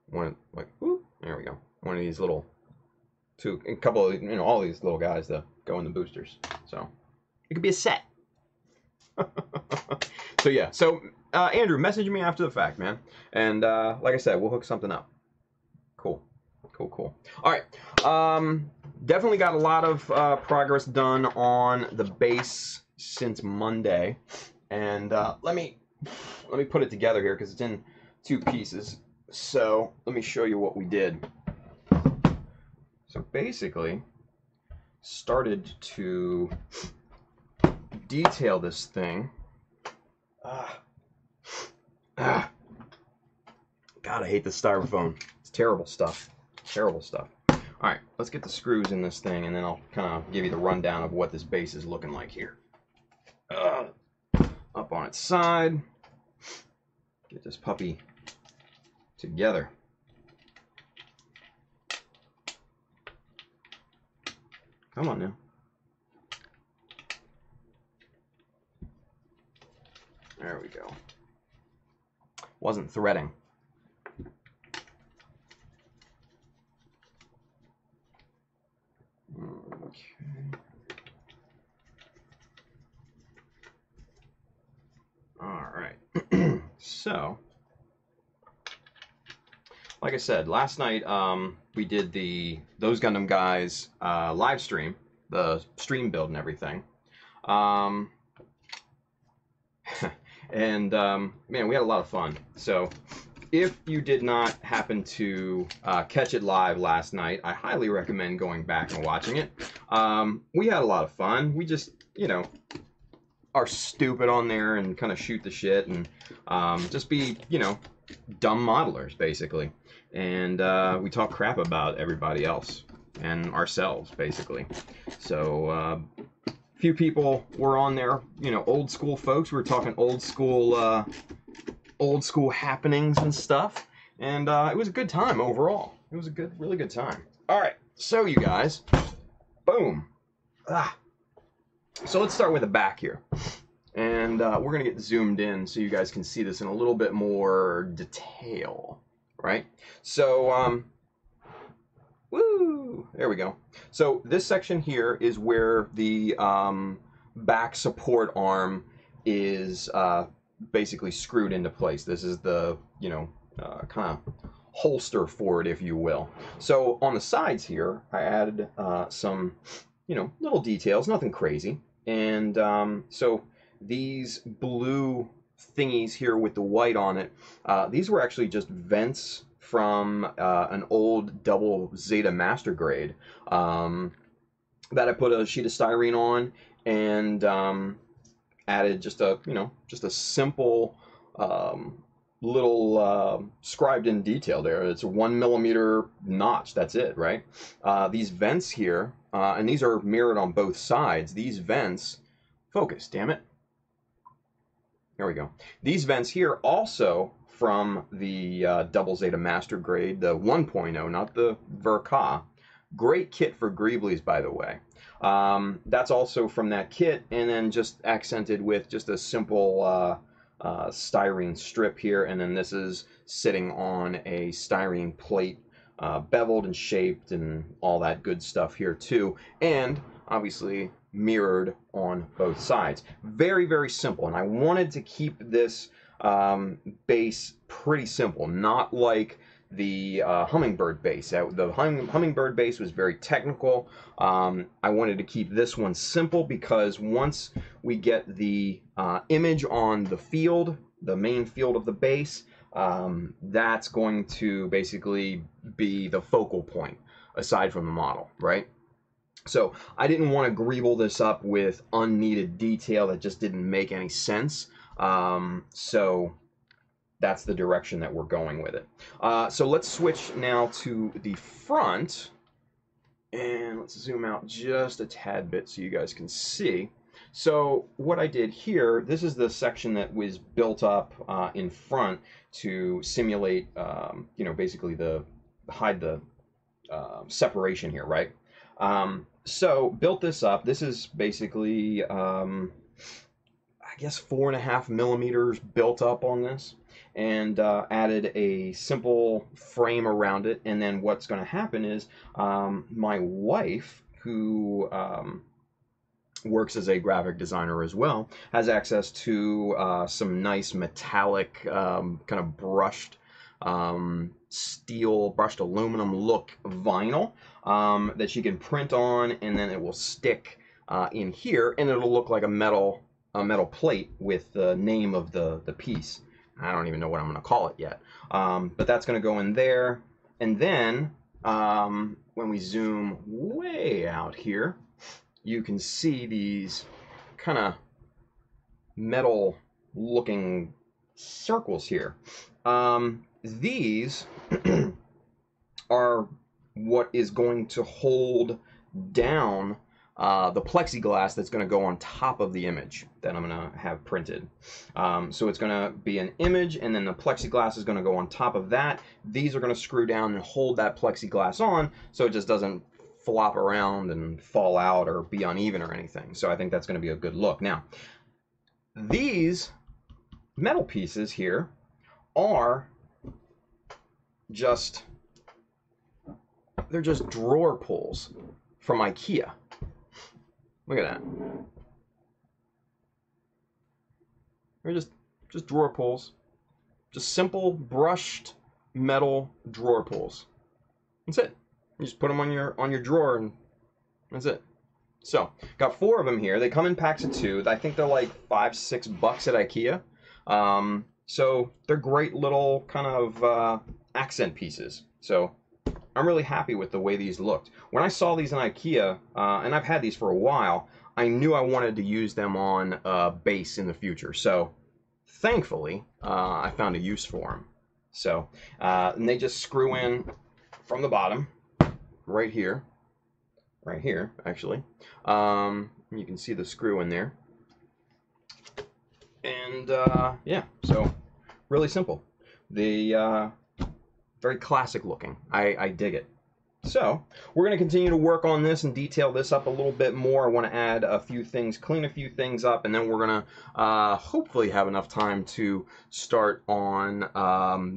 One, like, whoop, there we go. One of these little, a couple of, you know, all these little guys that go in the boosters. So it could be a set. So yeah. So Andrew, message me after the fact, man. And like I said, we'll hook something up. Cool. Cool, cool. All right. Definitely got a lot of progress done on the base since Monday. And let me put it together here because it's in 2 pieces. So let me show you what we did. So basically, started to detail this thing. God, I hate the styrofoam. It's terrible stuff. Terrible stuff. All right, let's get the screws in this thing, and then I'll kind of give you the rundown of what this base is looking like here. Up on its side. Get this puppy together. Come on now. There we go. Wasn't threading. Okay. All right. So, like I said, last night we did those Gundam guys live stream, the stream build and everything. And man, we had a lot of fun. So if you did not happen to catch it live last night, I highly recommend going back and watching it. We had a lot of fun. We just, you know, are stupid on there and kind of shoot the shit and just be, you know, dumb modelers, basically. And we talk crap about everybody else and ourselves, basically. So few people were on there, you know, old school folks. We were talking old school happenings and stuff, and it was a good time overall. It was a really good time. All right, so you guys, boom. So let's start with the back here. And we're going to get zoomed in so you guys can see this in a little bit more detail, right? So, woo, there we go. So this section here is where the back support arm is basically screwed into place. This is the, you know, kind of holster for it, if you will. So on the sides here, I added some, you know, little details, nothing crazy. And so these blue thingies here with the white on it, these were actually just vents from an old double Zeta master grade that I put a sheet of styrene on and added just a, you know, just a simple little scribed in detail there. It's a 1 millimeter notch, that's it, right? These vents here, and these are mirrored on both sides, these vents, focus, damn it. There we go. These vents here also from the double Zeta master grade, the 1.0, not the Verka. Great kit for Greeblies, by the way. That's also from that kit, and then just accented with just a simple styrene strip here, and then this is sitting on a styrene plate, beveled and shaped and all that good stuff here too, and obviously mirrored on both sides. Very, very simple, and I wanted to keep this base pretty simple, not like the Hummingbird base. The Hummingbird base was very technical. I wanted to keep this one simple because once we get the image on the field, the main field of the base, that's going to basically be the focal point aside from the model, right? So I didn't want to greeble this up with unneeded detail that just didn't make any sense. So that's the direction that we're going with it. So let's switch now to the front, and let's zoom out just a tad bit so you guys can see. So what I did here, this is the section that was built up in front to simulate, you know, basically hide the separation here, right? So built this up. This is basically, I guess 4.5 millimeters built up on this, and added a simple frame around it. And then what's going to happen is my wife, who works as a graphic designer as well, has access to some nice metallic kind of brushed steel, brushed aluminum look vinyl that she can print on, and then it will stick in here, and it'll look like a metal plate with the name of the piece. I don't even know what I'm going to call it yet, but that's going to go in there. And then when we zoom way out here, you can see these kind of metal looking circles here. These are what is going to hold down the plexiglass that's going to go on top of the image that I'm going to have printed. So it's going to be an image, and then the plexiglass is going to go on top of that. These are going to screw down and hold that plexiglass on so it just doesn't flop around and fall out or be uneven or anything. So I think that's going to be a good look. Now, these metal pieces here are just, they're just drawer pulls from IKEA. Look at that. They're just drawer pulls. Just simple brushed metal drawer pulls. That's it. You just put them on your drawer, and that's it. So, got 4 of them here. They come in packs of 2. I think they're like $5-6 at IKEA. So they're great little kind of accent pieces. So I'm really happy with the way these looked. When I saw these in IKEA, and I've had these for a while, I knew I wanted to use them on a base in the future. So thankfully, I found a use for them. So, and they just screw in from the bottom, right here, actually. You can see the screw in there. And yeah, so really simple. The very classic looking. I dig it. So we're going to continue to work on this and detail this up a little bit more. I want to add a few things, clean a few things up, and then we're going to hopefully have enough time to start on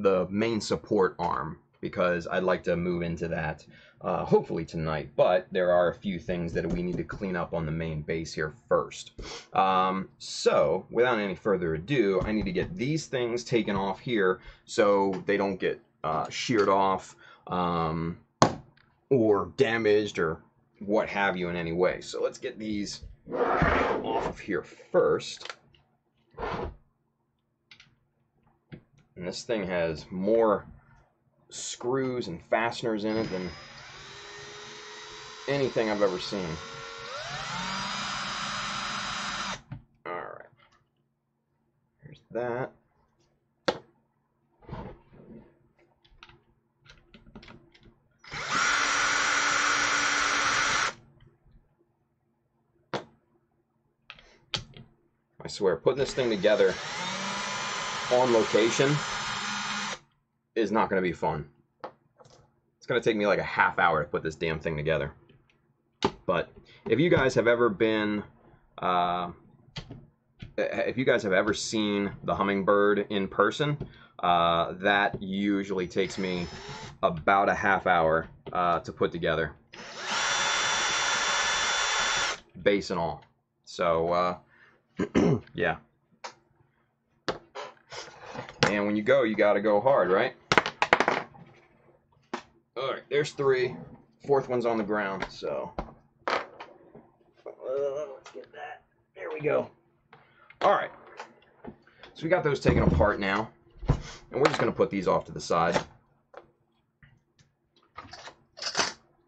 the main support arm, because I'd like to move into that hopefully tonight. But there are a few things that we need to clean up on the main base here first. So without any further ado, I need to get these things taken off here so they don't get sheared off or damaged or what have you in any way. So let's get these off of here first. And this thing has more screws and fasteners in it than anything I've ever seen. Alright. Here's that. I swear, putting this thing together on location is not going to be fun. It's going to take me like a half hour to put this damn thing together. But if you guys have ever been, if you guys have ever seen the Hummingbird in person, that usually takes me about a half hour to put together, base and all. So, yeah. And when you go, you gotta go hard, right? Alright, there's 3. 4th one's on the ground, so. Let's get that. There we go. Alright. So we got those taken apart now. And we're just gonna put these off to the side.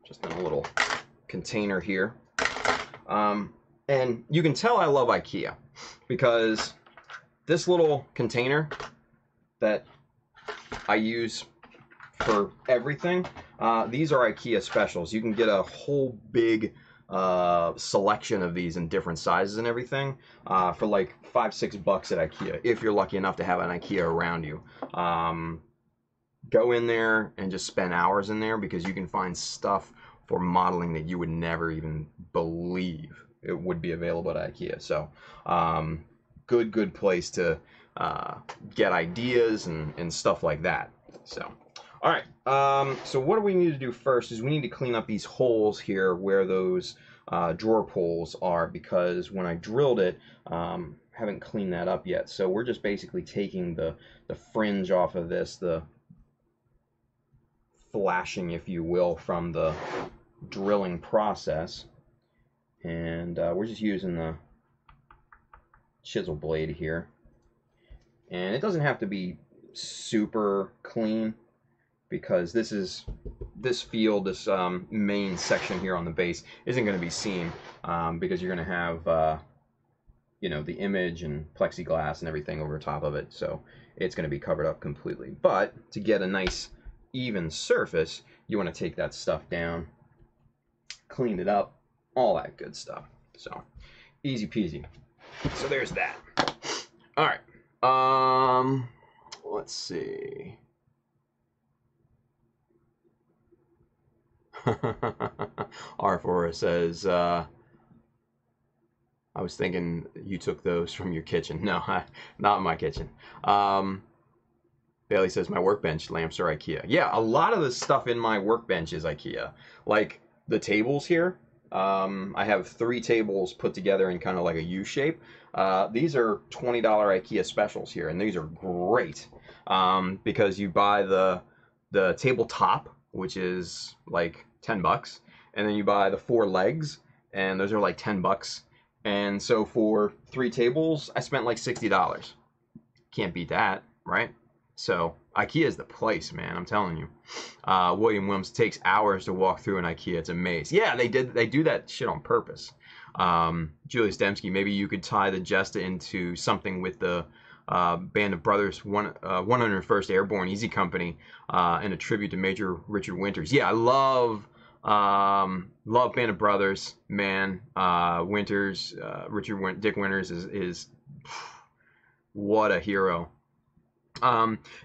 Just in a little container here. And you can tell I love IKEA, because this little container that I use for everything, these are IKEA specials. You can get a whole big selection of these in different sizes and everything for like $5-6 at IKEA, if you're lucky enough to have an IKEA around you. Go in there and just spend hours in there, because you can find stuff for modeling that you would never even believe it would be available at IKEA. So good place to get ideas and stuff like that. So all right, so what do we need to do first is we need to clean up these holes here where those drawer pulls are, because when I drilled it, haven't cleaned that up yet. So we're just basically taking the fringe off of this, the flashing, if you will, from the drilling process. And we're just using the chisel blade here. And it doesn't have to be super clean, because this field, this main section here on the base isn't going to be seen, because you're going to have you know, the image and plexiglass and everything over top of it, so it's going to be covered up completely. But to get a nice even surface, you want to take that stuff down, clean it up, all that good stuff. So easy peasy. So there's that. All right. Let's see. R4 says, I was thinking you took those from your kitchen. No, not in my kitchen. Bailey says, my workbench lamps are IKEA. Yeah, a lot of the stuff in my workbench is IKEA. Like the tables here. I have 3 tables put together in kind of like a U shape. These are $20 IKEA specials here, and these are great because you buy the tabletop, which is like $10, and then you buy the 4 legs, and those are like $10. And so for 3 tables, I spent like $60. Can't beat that, right? So IKEA is the place, man. I'm telling you. William Williams, takes hours to walk through an IKEA. It's a maze. Yeah, they do that shit on purpose. Julius Dembski, maybe you could tie the Jesta into something with the Band of Brothers 101st Airborne Easy Company and a tribute to Major Richard Winters. Yeah, I love Band of Brothers, man. Winters, Dick Winters is what a hero.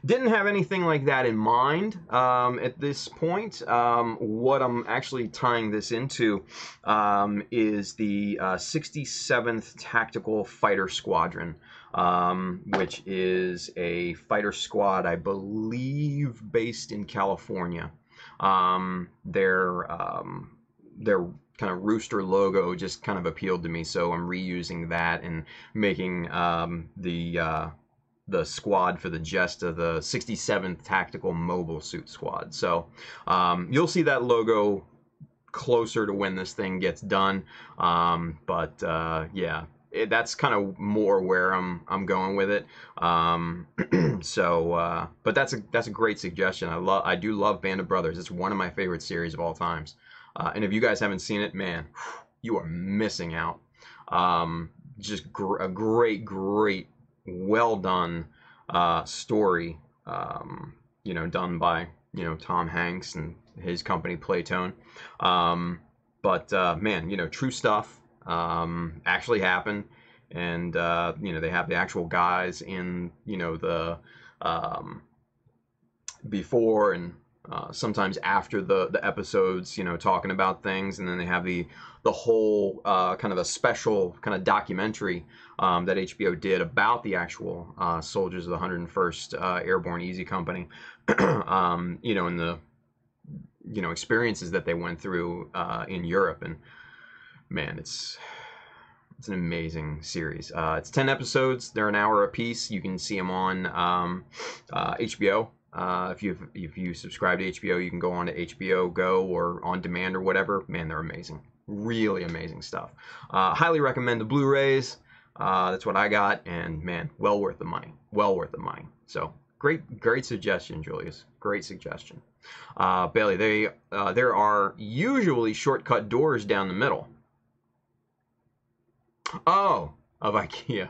Didn't have anything like that in mind at this point. What I'm actually tying this into is the 67th Tactical Fighter Squadron, which is a fighter squad, I believe, based in California. Their kind of rooster logo just kind of appealed to me, so I'm reusing that and making the squad for the Jesta, the 67th Tactical Mobile Suit Squad. So you'll see that logo closer to when this thing gets done. Yeah, that's kind of more where I'm going with it. But that's a great suggestion. I do love Band of Brothers. It's one of my favorite series of all times. And if you guys haven't seen it, man, you are missing out. Just a great, well done story, done by Tom Hanks and his company Playtone. Man, true stuff actually happened, and they have the actual guys in the before and sometimes after the episodes, talking about things, and then they have the whole kind of a special kind of documentary that HBO did about the actual soldiers of the 101st Airborne Easy Company, and the experiences that they went through in Europe. And man, it's an amazing series. It's 10 episodes. They're an hour apiece. You can see them on HBO. If you subscribe to HBO, you can go on to HBO Go or on demand or whatever. Man, they're amazing. Really amazing stuff. Highly recommend the Blu-rays. That's what I got, and man, well worth the money. Well worth the money. So great suggestion, Julius. Great suggestion. Bailey, there are usually shortcut doors down the middle. Oh, of IKEA.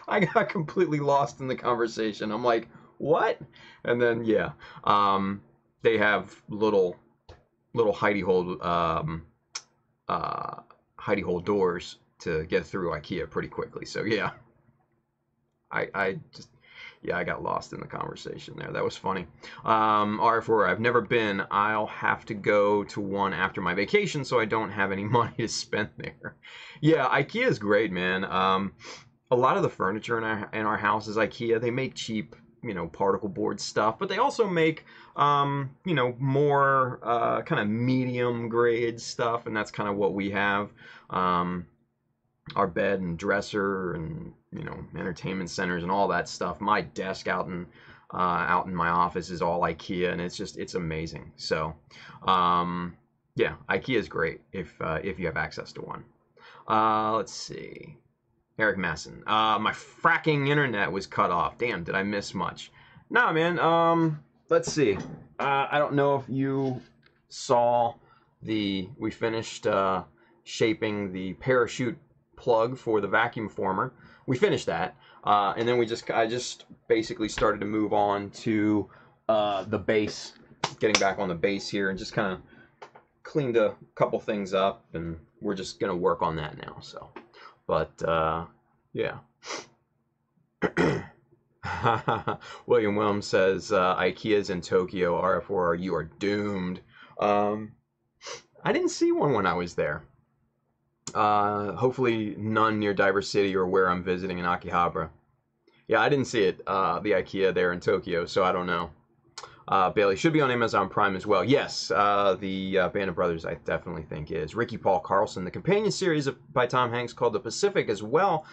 I got completely lost in the conversation. I'm like, what? And then yeah, they have little hidey hole doors to get through IKEA pretty quickly. So yeah, I got lost in the conversation there. That was funny. RF4, I've never been. I'll have to go to one after my vacation, so I don't have any money to spend there. Yeah, IKEA is great, man. A lot of the furniture in our house is IKEA. They make cheap, particle board stuff, but they also make, more kind of medium grade stuff, and that's kind of what we have. Our bed and dresser and entertainment centers and all that stuff. My desk out in my office is all IKEA, and it's amazing. So yeah, IKEA is great if you have access to one. Let's see. Eric Masson. My fracking internet was cut off. Damn, did I miss much? Nah, man. Let's see. I don't know if you saw we finished shaping the parachute plug for the vacuum former. We finished that. And then I just basically started to move on to the base, getting back on the base here, and just kind of cleaned a couple things up, and we're just going to work on that now. So. But, yeah. William Williams says, IKEA's in Tokyo, RF4, you are doomed. I didn't see one when I was there. Hopefully none near Diver City or where I'm visiting in Akihabara. Yeah, I didn't see it, the IKEA there in Tokyo, so I don't know. Bailey should be on Amazon Prime as well. Yes, the Band of Brothers I definitely think is. Ricky Paul Carlson, the companion series by Tom Hanks called The Pacific as well.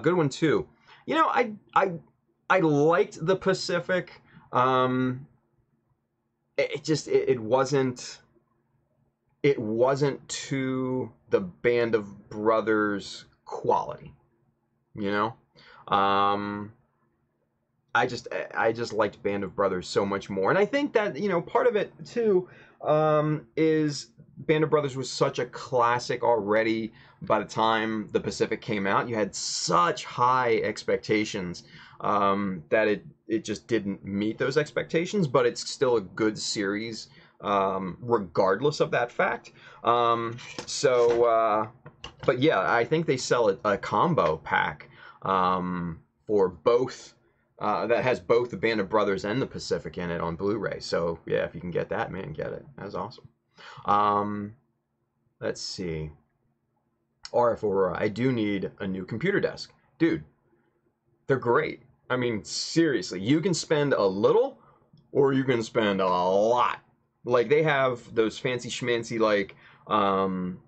Good one too. I liked The Pacific. It wasn't to the Band of Brothers quality. I just liked Band of Brothers so much more. And I think that, part of it too is Band of Brothers was such a classic already by the time The Pacific came out. You had such high expectations that it just didn't meet those expectations, but it's still a good series regardless of that fact. But yeah, I think they sell a combo pack for both. That has both the Band of Brothers and the Pacific in it on Blu-ray. So yeah, if you can get that, man, get it. That's awesome. Let's see. RF Aurora, I do need a new computer desk. Dude, they're great. I mean, seriously, you can spend a little or you can spend a lot. Like, they have those fancy schmancy, like,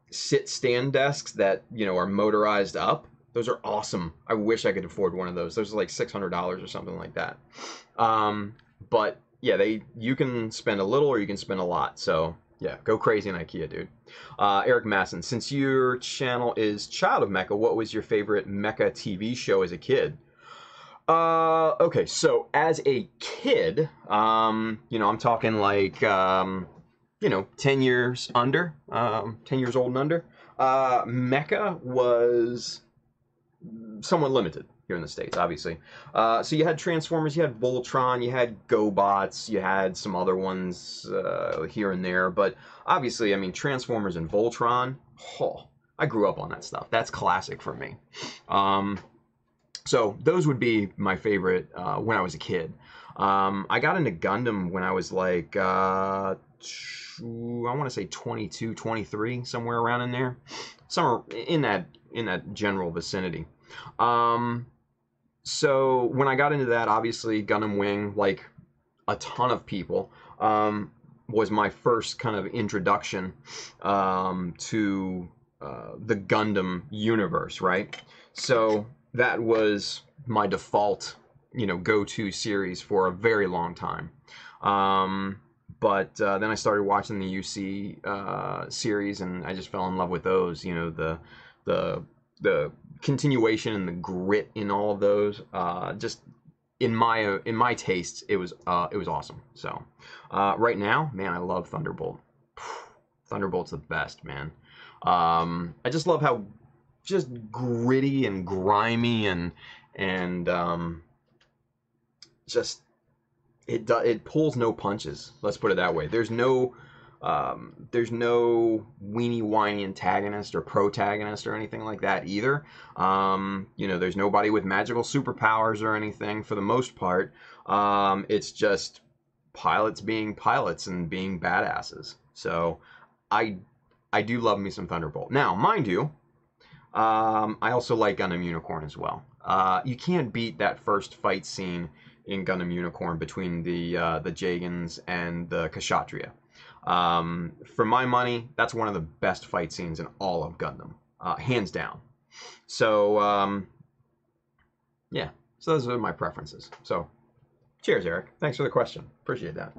sit-stand desks that, you know, are motorized up. Those are awesome. I wish I could afford one of those. Those are like $600 or something like that. But, yeah, you can spend a little or you can spend a lot. So, yeah, go crazy in IKEA, dude. Eric Masson, since your channel is Child of Mecha, what was your favorite Mecha TV show as a kid? Okay, so as a kid, you know, I'm talking like, you know, 10 years under, 10 years old and under. Mecha was somewhat limited here in the States, obviously. So you had Transformers, you had Voltron, you had GoBots, you had some other ones here and there. But obviously, I mean, Transformers and Voltron, oh, I grew up on that stuff. That's classic for me. So those would be my favorite when I was a kid. I got into Gundam when I was like, I want to say 22, 23, somewhere around in there. Somewhere in that general vicinity. So when I got into that, obviously Gundam Wing, like a ton of people, was my first kind of introduction to the Gundam universe, right? So that was my default, you know, go-to series for a very long time. But then I started watching the UC series, and I just fell in love with those. You know, the continuation and the grit in all of those. Just in my tastes, it was awesome. So right now, man, I love Thunderbolt. Thunderbolt's the best, man. I just love how just gritty and grimy and just it pulls no punches. Let's put it that way. There's no weenie whiny antagonist or protagonist or anything like that either. You know, there's nobody with magical superpowers or anything for the most part. It's just pilots being pilots and being badasses. So I do love me some Thunderbolt. Now, mind you, I also like Gundam Unicorn as well. You can't beat that first fight scene in Gundam Unicorn between the Jagans and the Kshatriya. For my money, that's one of the best fight scenes in all of Gundam, hands down. So, yeah, so those are my preferences. So, cheers, Eric. Thanks for the question. Appreciate that.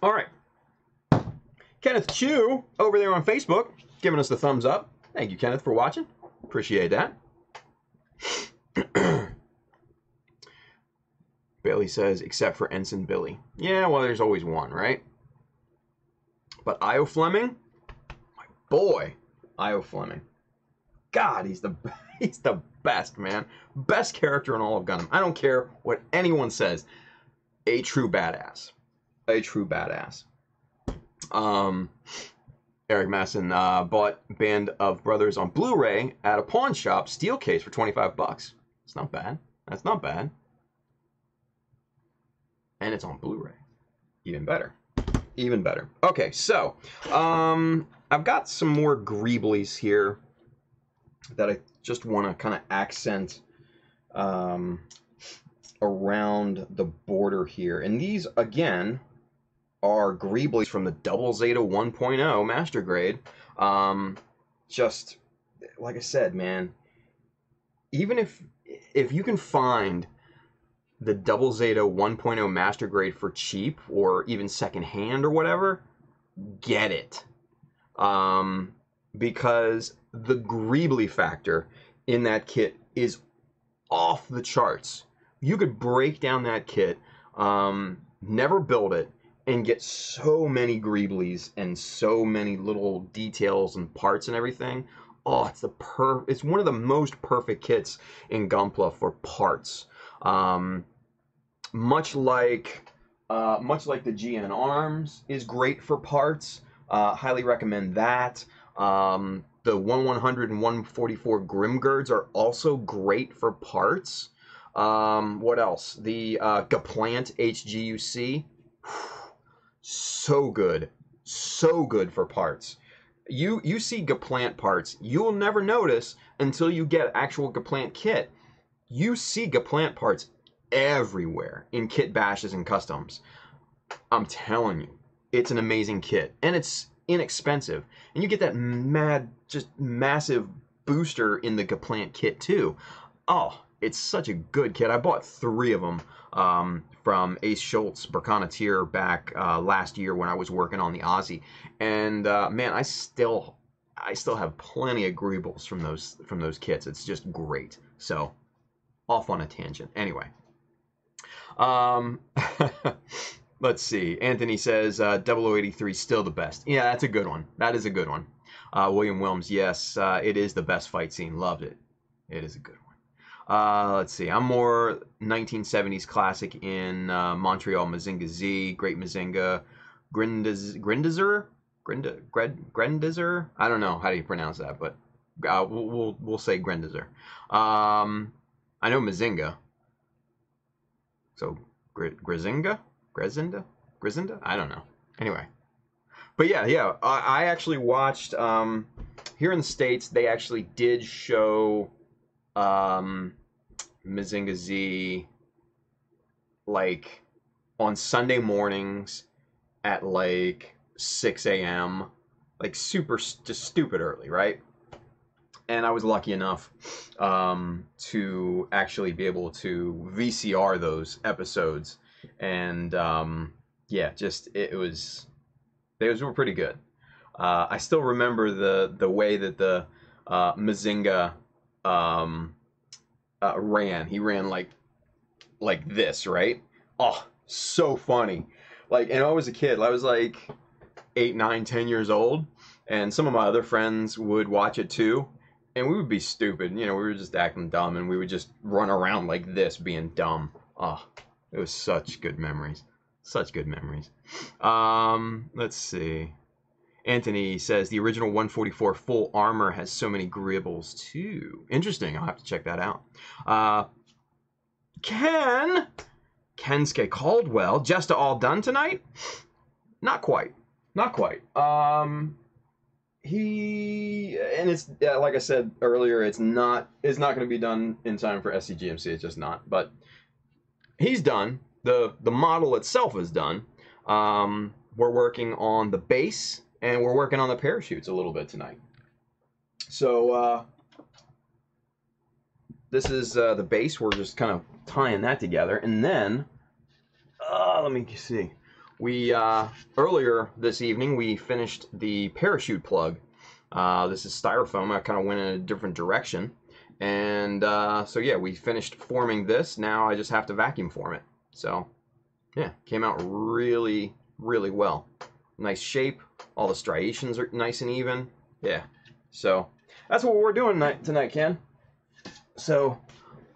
All right. Kenneth Chu over there on Facebook giving us the thumbs up. Thank you, Kenneth, for watching. Appreciate that. Bailey says, except for Ensign Billy. Yeah, well, there's always one, right? But Io Fleming, my boy, Io Fleming. God, he's the best, man. Best character in all of Gundam. I don't care what anyone says. A true badass. A true badass. Eric Masson bought Band of Brothers on Blu-ray at a pawn shop, steel case for $25. It's not bad. That's not bad. And it's on Blu-ray. Even better. Even better. Okay, so I've got some more Greeblies here that I just want to kind of accent around the border here. And these, again, are Greeblies from the Double Zeta 1.0 Master Grade. Just, like I said, man, even if you can find the Double Zeta 1.0 Master Grade for cheap or even secondhand or whatever, get it. Because the Greebly factor in that kit is off the charts. You could break down that kit, never build it, and get so many Greeblies and so many little details and parts and everything. Oh, it's one of the most perfect kits in Gunpla for parts. Much like the GN Arms is great for parts. Highly recommend that. the 1/100 and 144 Grimgirds are also great for parts. What else? The Gaplant HGUC, so good for parts. You see Gaplant parts, you'll never notice until you get actual Gaplant kit. You see Gaplant parts everywhere in kit bashes and customs. I'm telling you, it's an amazing kit, and it's inexpensive, and you get that just massive booster in the Gaplant kit too. Oh, it's such a good kit. I bought 3 of them from Ace Schultz, Berkanatir, back last year when I was working on the Aussie, and man, I still have plenty of greebles from those kits. It's just great. So, off on a tangent. Anyway, let's see. Anthony says 0083 still the best. Yeah, that's a good one. That is a good one. William Wilms, yes, it is the best fight scene. Loved it. It is a good one. Let's see. I'm more 1970s classic in Montreal Mazinga Z, Great Mazinga, Grindizer. I don't know how do you pronounce that, but we'll say Grindizer. I know Mazinga. So Grizinda? I don't know. Anyway. But yeah. I actually watched here in the States. They actually did show Mazinga Z like on Sunday mornings at like 6 a.m. like just stupid early, right? And I was lucky enough to actually be able to VCR those episodes, and yeah, just they were pretty good. I still remember the way that the Mazinga ran. He ran like this, right? Oh, so funny. Like, and I was a kid. I was like 8, 9, 10 years old, and some of my other friends would watch it too, and we would be stupid. You know, we were just acting dumb, and we would just run around like this, being dumb. Oh, it was such good memories. Such good memories. Let's see. Anthony says the original 144 full armor has so many gribbles too. Interesting. I'll have to check that out. Kensuke Caldwell, Jesta all done tonight? Not quite. It's like I said earlier, it's not going to be done in time for SCGMC. It's just not. But he's done. The model itself is done. We're working on the base, and we're working on the parachutes a little bit tonight. So this is the base. We're just kind of tying that together, and then let me see. We earlier this evening we finished the parachute plug. This is styrofoam. I kind of went in a different direction, and so yeah, we finished forming this. Now I just have to vacuum form it. So yeah, came out really, really well. Nice shape. All the striations are nice and even. Yeah. So that's what we're doing tonight, Ken. So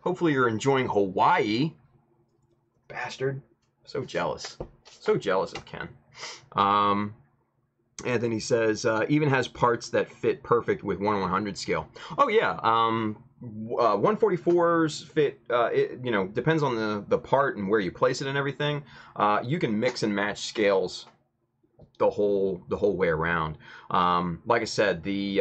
hopefully you're enjoying Hawaii. Bastard. So jealous. So jealous of Ken. Anthony says, even has parts that fit perfect with 1/100 scale. Oh yeah. 144s fit, it, depends on the part and where you place it and everything. You can mix and match scales the whole way around. Like I said, the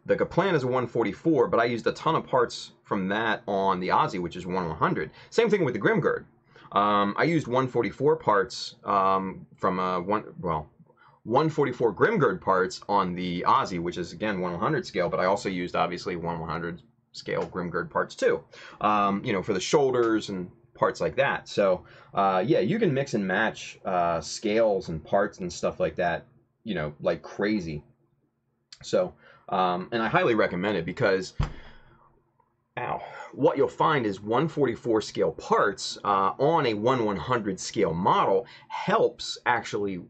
Gaplant is a 144, but I used a ton of parts from that on the Aussie, which is 1/100. Same thing with the Grimgird. I used 144 parts from 144 Grimgird parts on the Aussie, which is again 1/100 scale, but I also used obviously 1/100 scale Grimgird parts too, for the shoulders and parts like that. So yeah, you can mix and match scales and parts and stuff like that, like crazy. So and I highly recommend it because what you'll find is 144 scale parts on a 1/100 scale model helps actually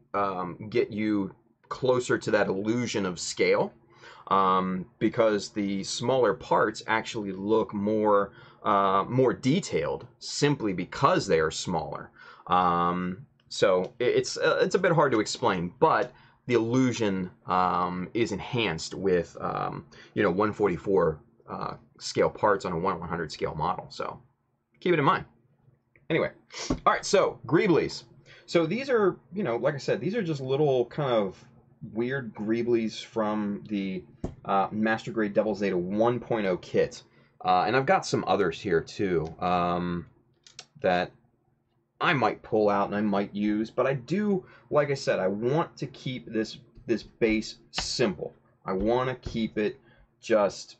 get you closer to that illusion of scale, because the smaller parts actually look more detailed simply because they are smaller. So it's a bit hard to explain, but the illusion is enhanced with 144 scale parts on a 1/100 scale model. So keep it in mind. Anyway, all right. So Greeblies. So these are, like I said, these are just little kind of weird Greeblies from the Master Grade Double Zeta 1.0 kit. And I've got some others here too that I might pull out and I might use, but I do, like I said, I want to keep this base simple. I want to keep it just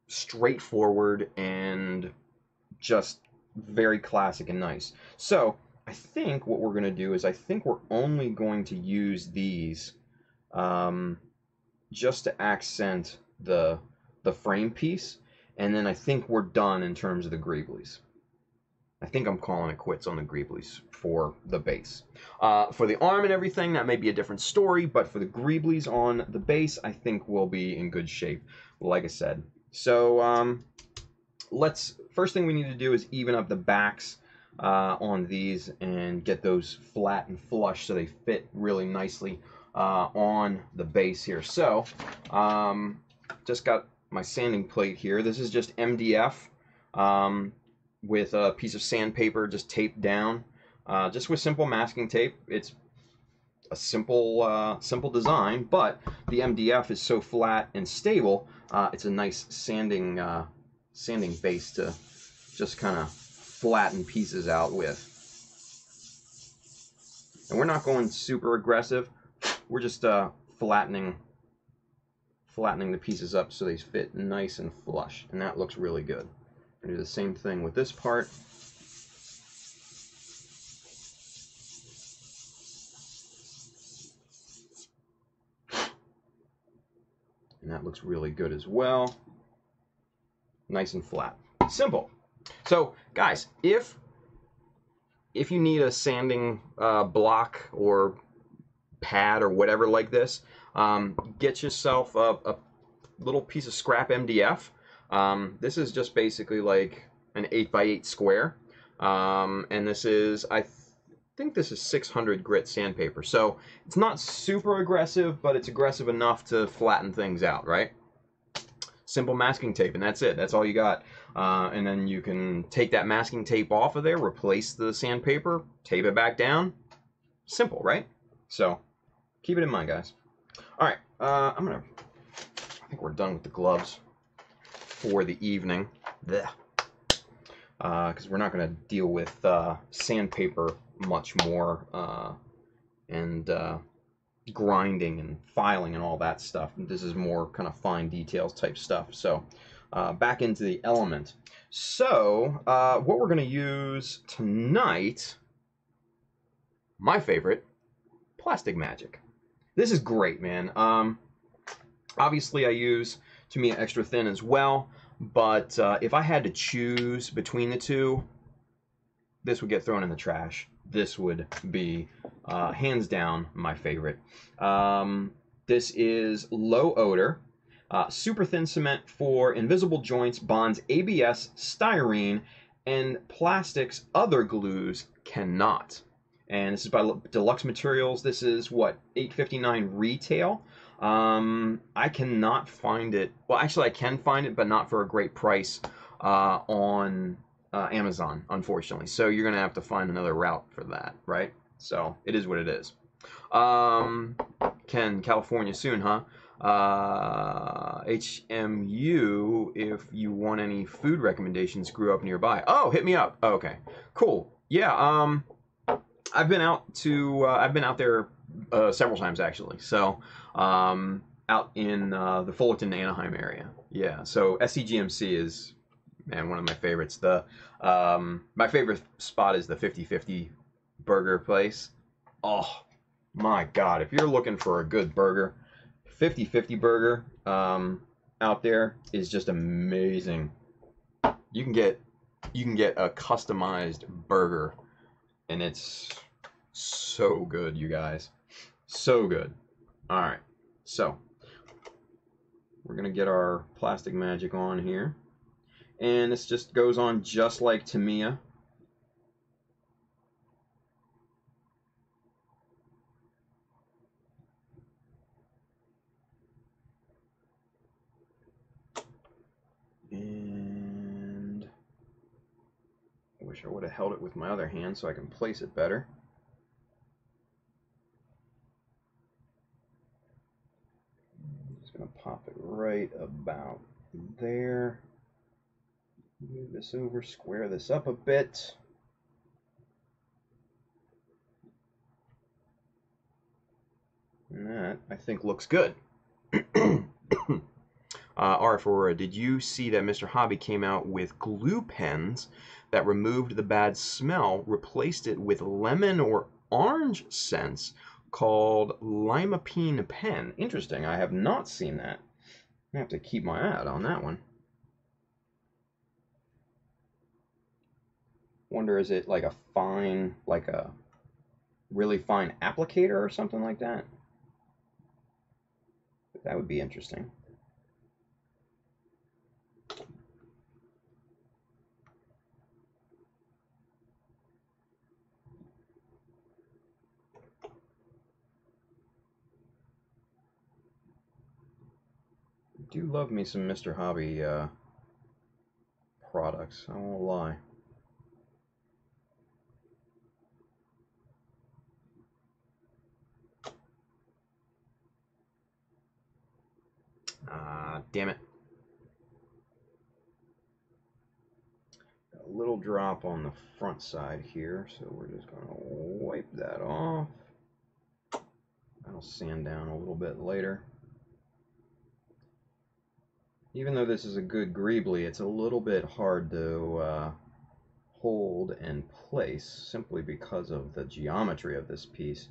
straightforward and just very classic and nice. So I think what we're going to do is I think we're only going to use these just to accent the frame piece, and then I think we're done in terms of the Greeblies. I think I'm calling it quits on the Greeblies for the base. For the arm and everything, that may be a different story, but for the Greeblies on the base, I think we'll be in good shape, like I said. So first thing we need to do is even up the backs on these and get those flat and flush so they fit really nicely on the base here. So just got my sanding plate here. This is just MDF with a piece of sandpaper just taped down, just with simple masking tape. It's a simple design, but the MDF is so flat and stable. It's a nice sanding base to just kind of flatten pieces out with. And we're not going super aggressive. We're just flattening the pieces up so they fit nice and flush, and that looks really good. I'm gonna do the same thing with this part. And that looks really good as well. Nice and flat. Simple. So guys, if you need a sanding block or pad or whatever like this, get yourself a little piece of scrap MDF. This is just basically like an 8x8 square, and this is, I think this is 600 grit sandpaper. So it's not super aggressive, but it's aggressive enough to flatten things out, right? Simple masking tape, and that's it. That's all you got. And then you can take that masking tape off of there, replace the sandpaper, tape it back down. Simple, right? So keep it in mind, guys. All right, I think we're done with the gloves for the evening. Because we're not going to deal with sandpaper much more and grinding and filing and all that stuff. This is more kind of fine details type stuff. So back into the element. So what we're going to use tonight, my favorite, Plastic Magic. This is great, man. Obviously I use Tamiya Extra Thin as well, but if I had to choose between the two, this would get thrown in the trash. This would be hands down my favorite. This is low odor, super thin cement for invisible joints, bonds ABS, styrene, and plastics other glues cannot. And this is by Deluxe Materials. This is what, $8.59 retail. I cannot find it. Well, actually I can find it, but not for a great price on Amazon, unfortunately. So you're gonna have to find another route for that, right? So it is what it is. Ken, California soon, huh? HMU, if you want any food recommendations, grew up nearby. Oh, hit me up. Oh, okay, cool. Yeah. I've been out there several times actually. So out in the Fullerton, Anaheim area. Yeah. So SCGMC is, man, one of my favorites. My favorite spot is the 50/50 burger place. Oh my God! If you're looking for a good burger, 50/50 burger out there is just amazing. You can get a customized burger, and it's so good, you guys. So good. All right, so we're gonna get our Plastic Magic on here, and this just goes on just like Tamiya. Wish I would have held it with my other hand so I can place it better. I'm just going to pop it right about there. Move this over, square this up a bit. And that, I think, looks good. RF Aurora, did you see that Mr. Hobby came out with glue pens that removed the bad smell, replaced it with lemon or orange scents called Limapene Pen? Interesting. I have not seen that. I have to keep my eye out on that one. Wonder, is it like a fine, like a really fine applicator or something like that? That would be interesting. I do love me some Mr. Hobby products, I won't lie. Damn it. Got a little drop on the front side here, so we're just going to wipe that off. That'll sand down a little bit later. Even though this is a good greebly, it's a little bit hard to hold and place simply because of the geometry of this piece.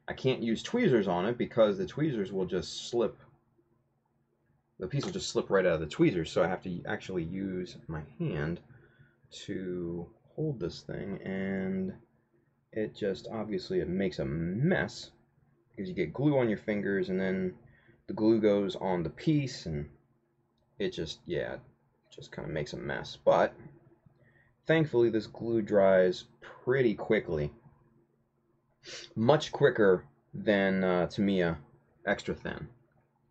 I can't use tweezers on it because the tweezers will just slip. The piece will just slip right out of the tweezers, so I have to actually use my hand to hold this thing, and it just, obviously, it makes a mess because you get glue on your fingers, and then the glue goes on the piece, and it just, yeah, it just kind of makes a mess. But thankfully, this glue dries pretty quickly, much quicker than Tamiya Extra Thin,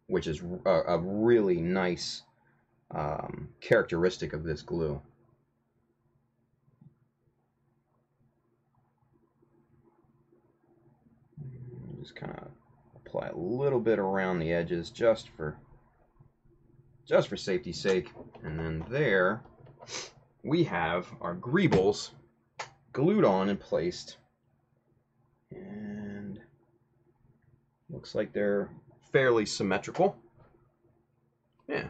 which is a really nice characteristic of this glue. Just kind of apply a little bit around the edges just for safety's sake. And then there we have our greebles glued on and placed. And looks like they're fairly symmetrical. Yeah,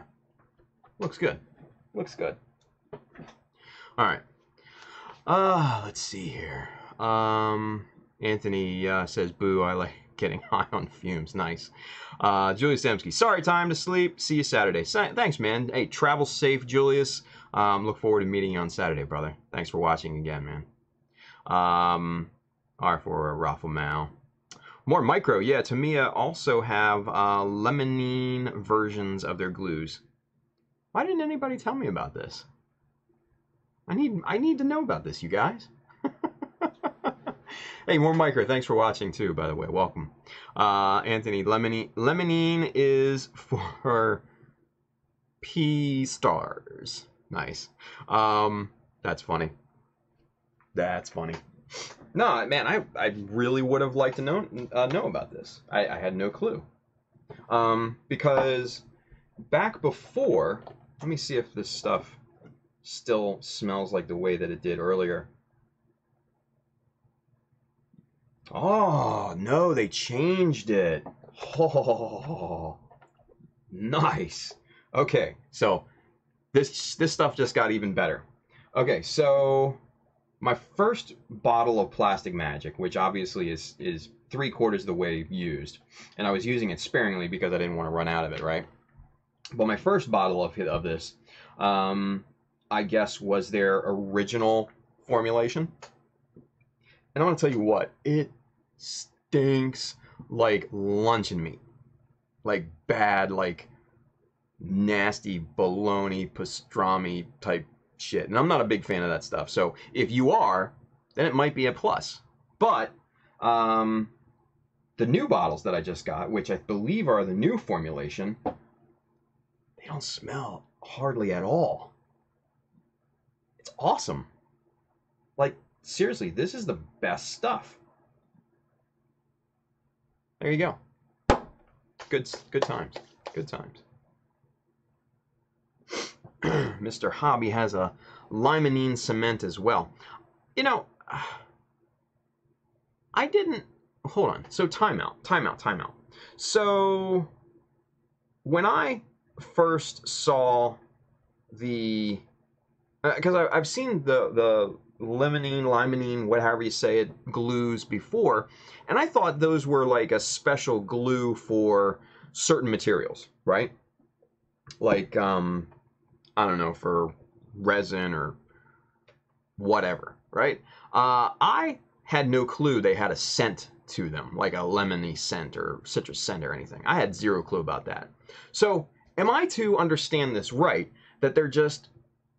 looks good. Looks good. All right. Let's see here. Anthony says, "Boo! I like getting high on fumes." Nice. Julius Demsky, sorry, time to sleep. See you Saturday. Thanks, man. Hey, travel safe, Julius. Look forward to meeting you on Saturday, brother. Thanks for watching again, man. R for Raffle Mal. More micro, yeah. Tamiya also have lemonine versions of their glues. Why didn't anybody tell me about this? I need to know about this, you guys. Hey, more micro. Thanks for watching too, by the way. Welcome, Anthony. Lemonine is for P stars. Nice. That's funny. That's funny. No, man, I really would have liked to know about this. I had no clue. Because back before, let me see if this stuff still smells like the way that it did earlier. Oh, no, they changed it. Oh, nice. Okay, so this stuff just got even better. Okay, so my first bottle of Plastic Magic, which obviously is 3/4 the way used, and I was using it sparingly because I didn't want to run out of it, right? But my first bottle of this, I guess, was their original formulation. And I want to tell you what, it stinks like luncheon meat. Like bad, like nasty bologna, pastrami type shit. And I'm not a big fan of that stuff. So if you are, then it might be a plus. But the new bottles that I just got, which I believe are the new formulation, they don't smell hardly at all. It's awesome. Like, seriously, this is the best stuff. There you go. Good times. Good times. Mr. Hobby has a limonene cement as well. You know, I didn't... Hold on. So, time out. So, when I first saw the... Because I've seen the limonene, whatever you say it, glues before, and I thought those were like a special glue for certain materials, right? Like, I don't know, for resin or whatever, right? I had no clue they had a scent to them, like a lemony scent or citrus scent or anything. I had zero clue about that. So, am I to understand this right, that they're just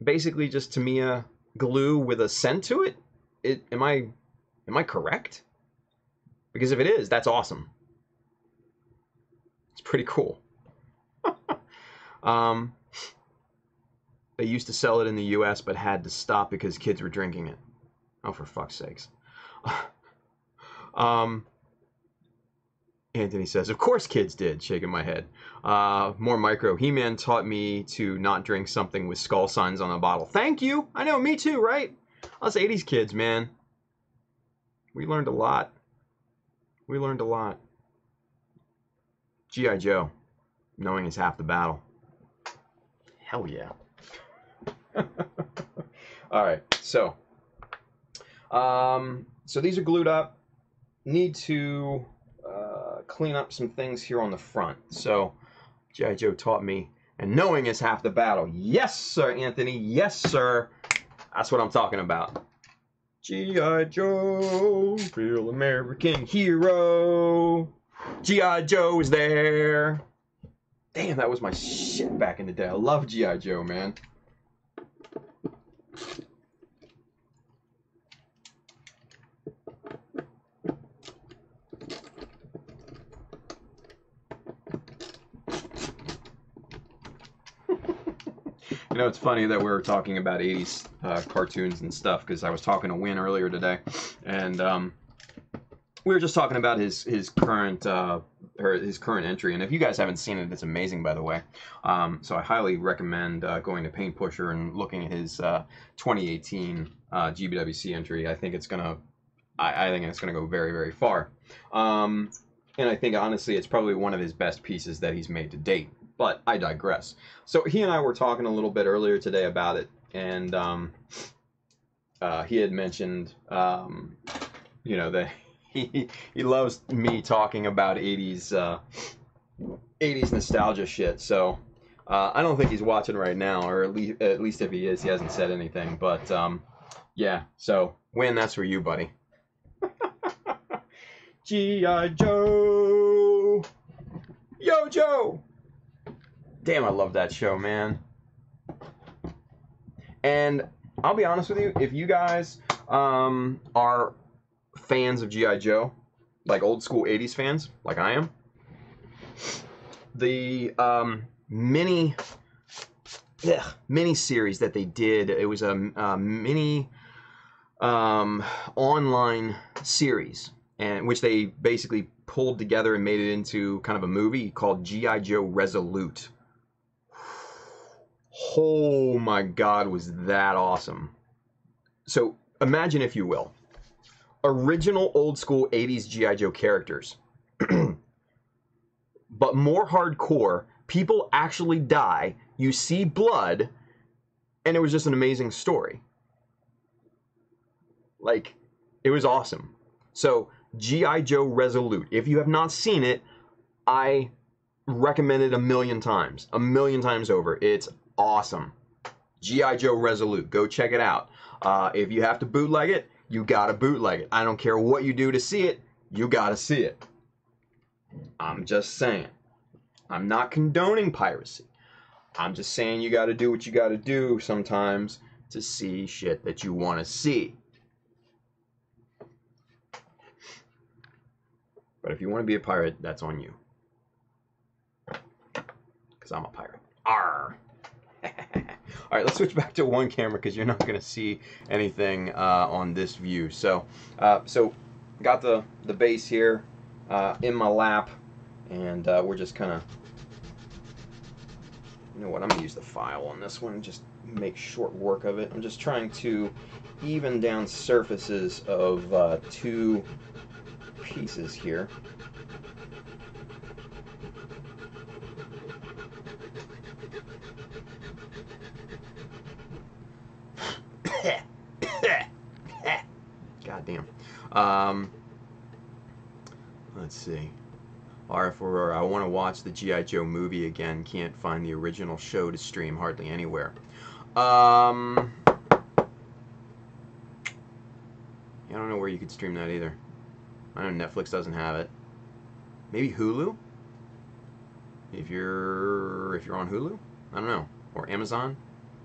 basically just Tamiya glue with a scent to it? Am I correct? Because if it is, that's awesome. It's pretty cool. They used to sell it in the US, but had to stop because kids were drinking it. Oh, for fuck's sakes. Anthony says, of course kids did, shaking my head. More micro. He-Man taught me to not drink something with skull signs on the bottle. Thank you. I know, me too, right? Us 80s kids, man. We learned a lot. G.I. Joe. Knowing is half the battle. Hell yeah. Alright, so. So these are glued up. Need to clean up some things here on the front. So, G.I. Joe taught me, and knowing is half the battle. Yes, sir, Anthony. Yes, sir. That's what I'm talking about. G.I. Joe, real American hero. G.I. Joe is there. Damn, that was my shit back in the day. I love G.I. Joe, man. You know, it's funny that we're talking about 80s cartoons and stuff, because I was talking to Win earlier today, and we were just talking about his current entry, and if you guys haven't seen it, it's amazing, by the way. So I highly recommend going to Paint Pusher and looking at his 2018 GBWC entry. I think it's gonna go very, very far, and I think honestly it's probably one of his best pieces that he's made to date. But I digress. So he and I were talking a little bit earlier today about it, and he had mentioned, you know, that he loves me talking about 80s nostalgia shit. So I don't think he's watching right now, or at least if he is, he hasn't said anything. But yeah. So Win, that's for you, buddy. G.I. Joe, Yo Joe. Damn, I love that show, man. And I'll be honest with you, if you guys are fans of G.I. Joe, like old school 80s fans, like I am, the mini series that they did, it was a mini online series, and which they basically pulled together and made it into kind of a movie called G.I. Joe Resolute. Oh my God, was that awesome. So imagine, if you will, original old school 80s G.I. Joe characters, but more hardcore. People actually die, you see blood, and it was just an amazing story. Like, it was awesome. So G.I. Joe Resolute, if you have not seen it, I recommend it a million times over. It's awesome. G.I. Joe Resolute. Go check it out. If you have to bootleg it, you gotta bootleg it. I don't care what you do to see it, you gotta see it. I'm just saying. I'm not condoning piracy. I'm just saying you gotta do what you gotta do sometimes to see shit that you want to see. But if you want to be a pirate, that's on you. Because I'm a pirate. Arr! All right, let's switch back to one camera because you're not going to see anything on this view. So, got the base here in my lap, and we're just kind of, you know what, I'm going to use the file on this one, just make short work of it. I'm just trying to even down surfaces of two pieces here. God damn. Let's see. R4, I want to watch the G.I. Joe movie again. Can't find the original show to stream hardly anywhere. Yeah, I don't know where you could stream that either. I know Netflix doesn't have it. Maybe Hulu? If you're on Hulu? I don't know. Or Amazon?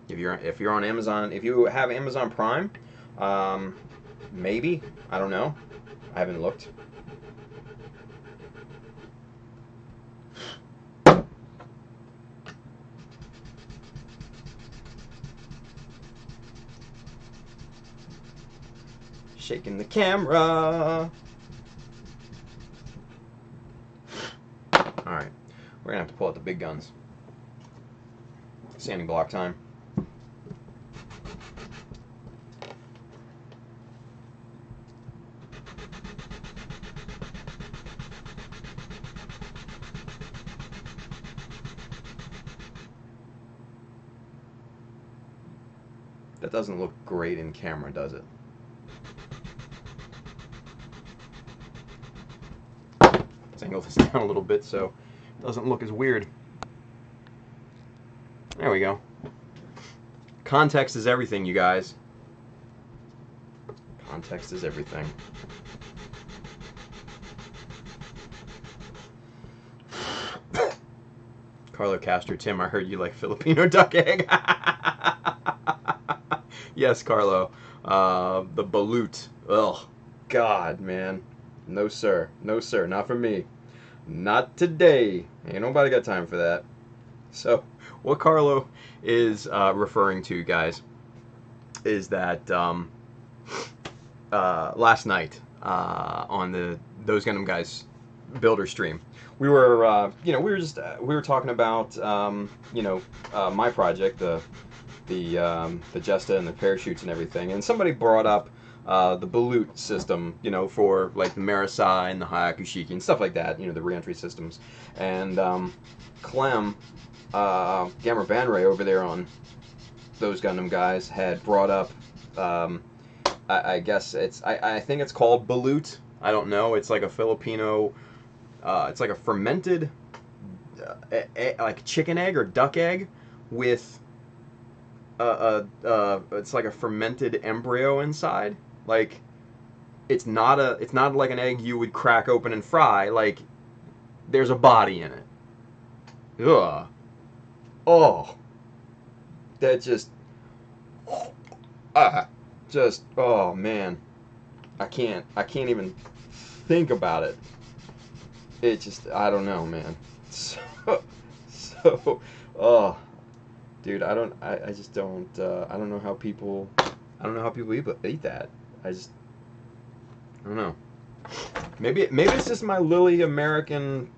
If you're on Amazon, if you have Amazon Prime, maybe. I don't know. I haven't looked. Shaking the camera. Alright. We're gonna have to pull out the big guns. Sanding block time. That doesn't look great in camera, does it? Let's angle this down a little bit so it doesn't look as weird. There we go. Context is everything, you guys. Context is everything. Carlo Castro, Tim, I heard you like Filipino duck egg. Yes, Carlo. The balut. Ugh. God, man. No, sir. No, sir. Not for me. Not today. Ain't nobody got time for that. So, what Carlo is referring to, guys, is that last night on the Those Gundam Guys builder stream, we were, we were talking about, my project, the Jesta and the parachutes and everything, and somebody brought up the balut system, for like the Marasai and the Hayakushiki and stuff like that, the reentry systems. And Clem, Gamma Banray over there on Those Gundam Guys had brought up, I guess I think it's called balut. I don't know. It's like a Filipino, it's like a fermented, like chicken egg or duck egg with it's like a fermented embryo inside. Like, it's not like an egg you would crack open and fry. Like, there's a body in it. Ugh. Oh. That just, oh man. I can't even think about it. It just, I don't know, man. So, oh. Dude, I just don't, I don't know how people eat that. I don't know. Maybe it's just my lily American,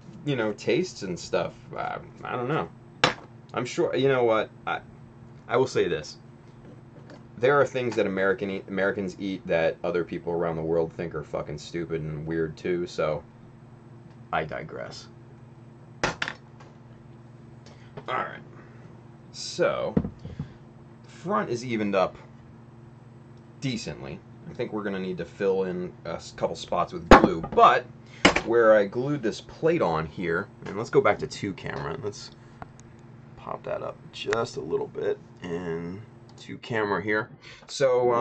tastes and stuff. I don't know. I'm sure, you know what, I will say this. There are things that Americans eat that other people around the world think are fucking stupid and weird too, so I digress. Alright. So, the front is evened up decently. I think we're going to need to fill in a couple spots with glue, but where I glued this plate on here, and let's go back to 2 camera, let's pop that up just a little bit, and 2 camera here. So,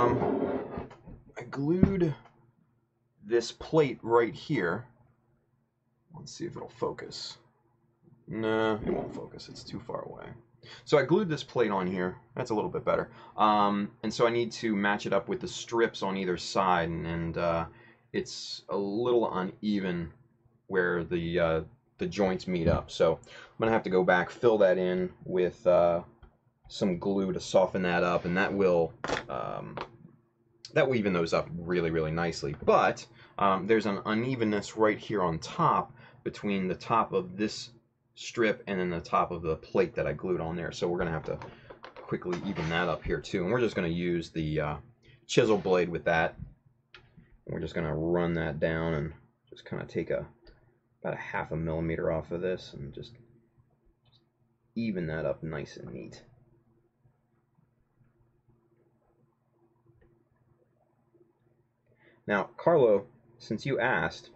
I glued this plate right here. Let's see if it'll focus. No, it won't focus, it's too far away. So I glued this plate on here. That's a little bit better. And so I need to match it up with the strips on either side, and it's a little uneven where the joints meet up. So I'm gonna have to go back, fill that in with some glue to soften that up, and that will even those up really, really nicely. But there's an unevenness right here on top between the top of this strip and then the top of the plate that I glued on there. So we're going to have to quickly even that up here too. And we're just going to use the chisel blade with that. We're just going to run that down and just kind of take about a 1/2 millimeter off of this and just even that up nice and neat. Now, Carlo, since you asked,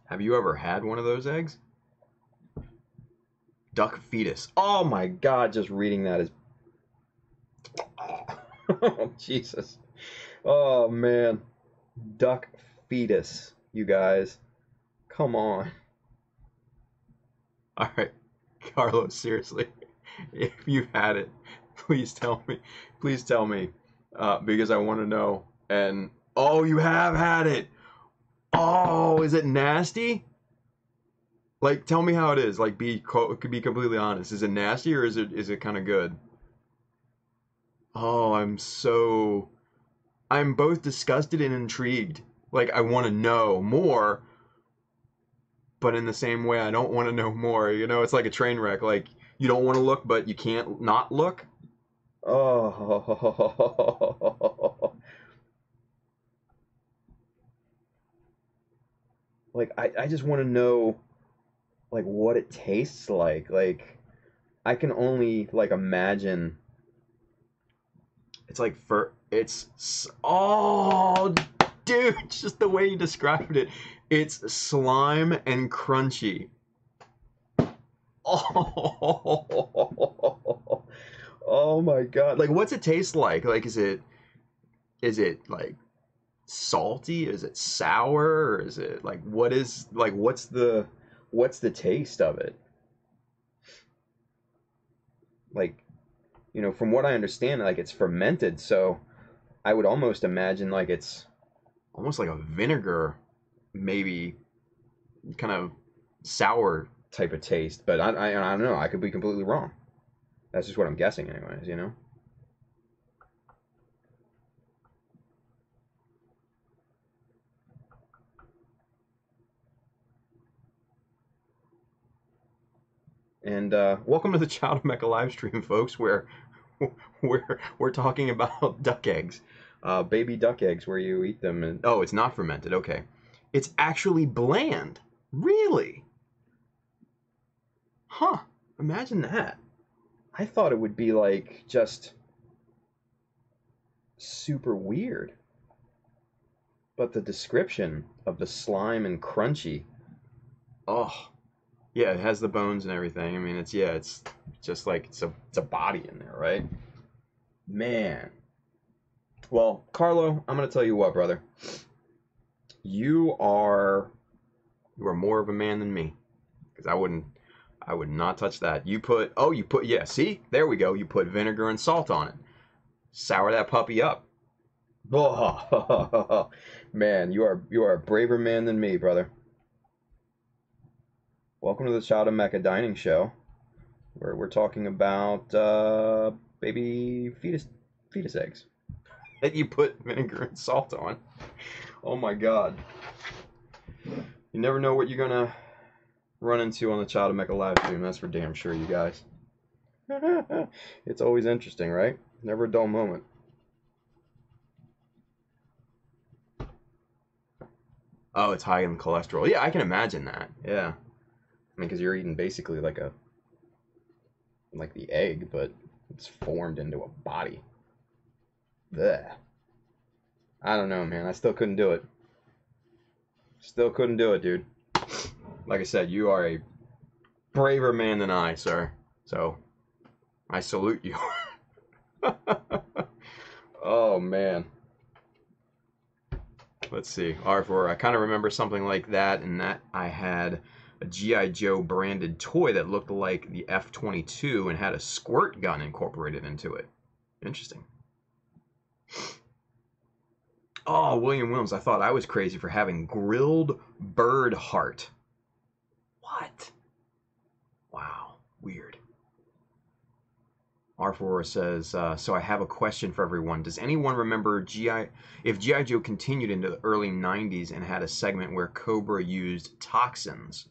have you ever had one of those eggs? Duck fetus. Oh my God, just reading that is... Oh, Jesus. Oh, man. Duck fetus, you guys. Come on. All right, Carlos, seriously, if you've had it, please tell me. Please tell me, because I want to know. And, oh, you have had it. Oh, is it nasty? Like, tell me how it is. Like, be completely honest. Is it nasty or is it kind of good? Oh, I'm both disgusted and intrigued. Like, I want to know more, but in the same way, I don't want to know more. You know, it's like a train wreck. Like, you don't want to look, but you can't not look. Oh. Like, I just want to know, like, what it tastes like. Like, I can only, like, imagine. It's like, oh, dude, just the way you described it. It's slime and crunchy. Oh, oh my God. Like, what's it taste like? Like, is it like salty? Is it sour? Or is it like, what's the taste of it? Like, you know, from what I understand, like, it's fermented, so I would almost imagine like it's almost like a vinegar, maybe kind of sour type of taste, but I don't know. I could be completely wrong. That's just what I'm guessing anyways, you know? And welcome to the Child of Mecha live stream, folks, where we're talking about duck eggs, baby duck eggs, where you eat them. And oh, it's not fermented. Okay, it's actually bland. Really? Huh? Imagine that. I thought it would be like just super weird. But the description of the slime and crunchy. Oh. Yeah, it has the bones and everything. I mean, it's just like it's a body in there, right? Man. Well, Carlo, I'm gonna tell you what, brother. You are more of a man than me, because I would not touch that. Yeah, see, there we go. You put vinegar and salt on it. Sour that puppy up. Oh, man, you are a braver man than me, brother. Welcome to the Child of Mecha Dining Show, where we're talking about baby fetus eggs that you put vinegar and salt on. Oh my God. You never know what you're going to run into on the Child of Mecha live stream, that's for damn sure, you guys. It's always interesting, right? Never a dull moment. Oh, it's high in cholesterol. Yeah, I can imagine that. Yeah. I mean, because you're eating basically like the egg, but it's formed into a body. Blech. I don't know, man. I still couldn't do it. Still couldn't do it, dude. Like I said, you are a braver man than I, sir. So, I salute you. Oh, man. Let's see. R4, I kind of remember something like that, and that I had a G.I. Joe branded toy that looked like the F-22 and had a squirt gun incorporated into it. Interesting. Oh, William Williams, I thought I was crazy for having grilled bird heart. What? Wow, weird. R4 says, so I have a question for everyone. Does anyone remember if G.I. Joe continued into the early 90s and had a segment where Cobra used toxins?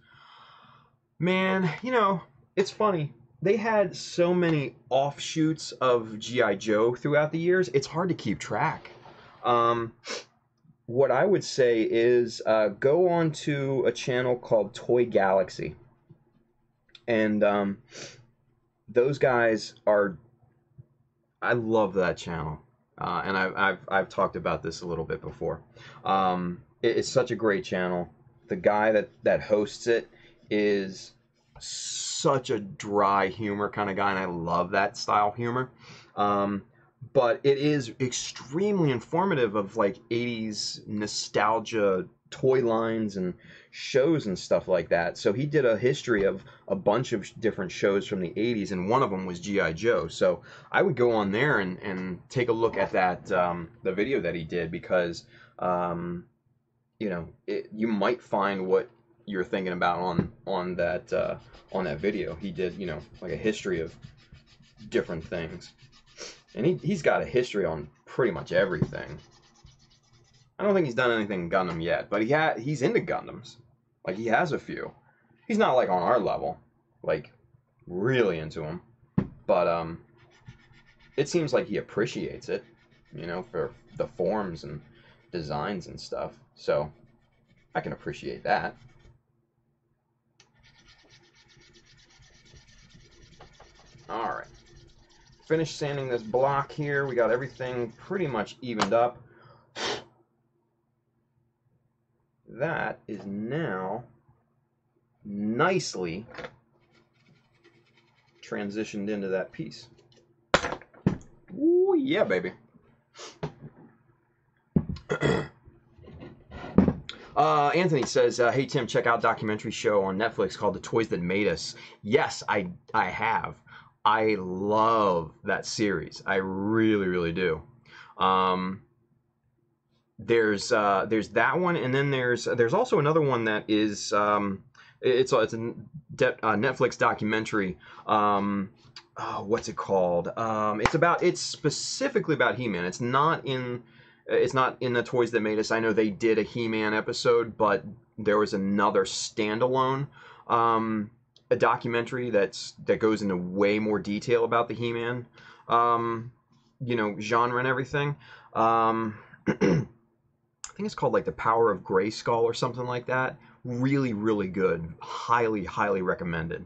Man, you know, it's funny. They had so many offshoots of G.I. Joe throughout the years, it's hard to keep track. What I would say is go on to a channel called Toy Galaxy. And those guys are, I love that channel. And I've talked about this a little bit before. It's such a great channel. The guy that hosts it is such a dry humor kind of guy, and I love that style of humor. But it is extremely informative of like 80s nostalgia toy lines and shows and stuff like that. So he did a history of a bunch of different shows from the 80s, and one of them was G.I. Joe. So I would go on there and take a look at that, the video that he did, because, you know, you might find what you're thinking about on that video. He did, you know, like a history of different things. And he's got a history on pretty much everything. I don't think he's done anything Gundam yet, but he's into Gundams. Like, he has a few. He's not, like, on our level. Like, really into them. But, it seems like he appreciates it, you know, for the forms and designs and stuff. So, I can appreciate that. Alright. Finished sanding this block here. We got everything pretty much evened up. That is now nicely transitioned into that piece. Ooh, yeah, baby. Anthony says, hey, Tim, check out a documentary show on Netflix called The Toys That Made Us. Yes, I have. I love that series. I really, really do. There's that one, and then there's also another one that is it's a Netflix documentary. What's it called? It's specifically about He-Man. It's not in the Toys That Made Us. I know they did a He-Man episode, but there was another standalone a documentary that goes into way more detail about the He-Man you know, genre and everything. I think it's called like The Power of Grayskull or something like that. Really, really good. Highly, highly recommended.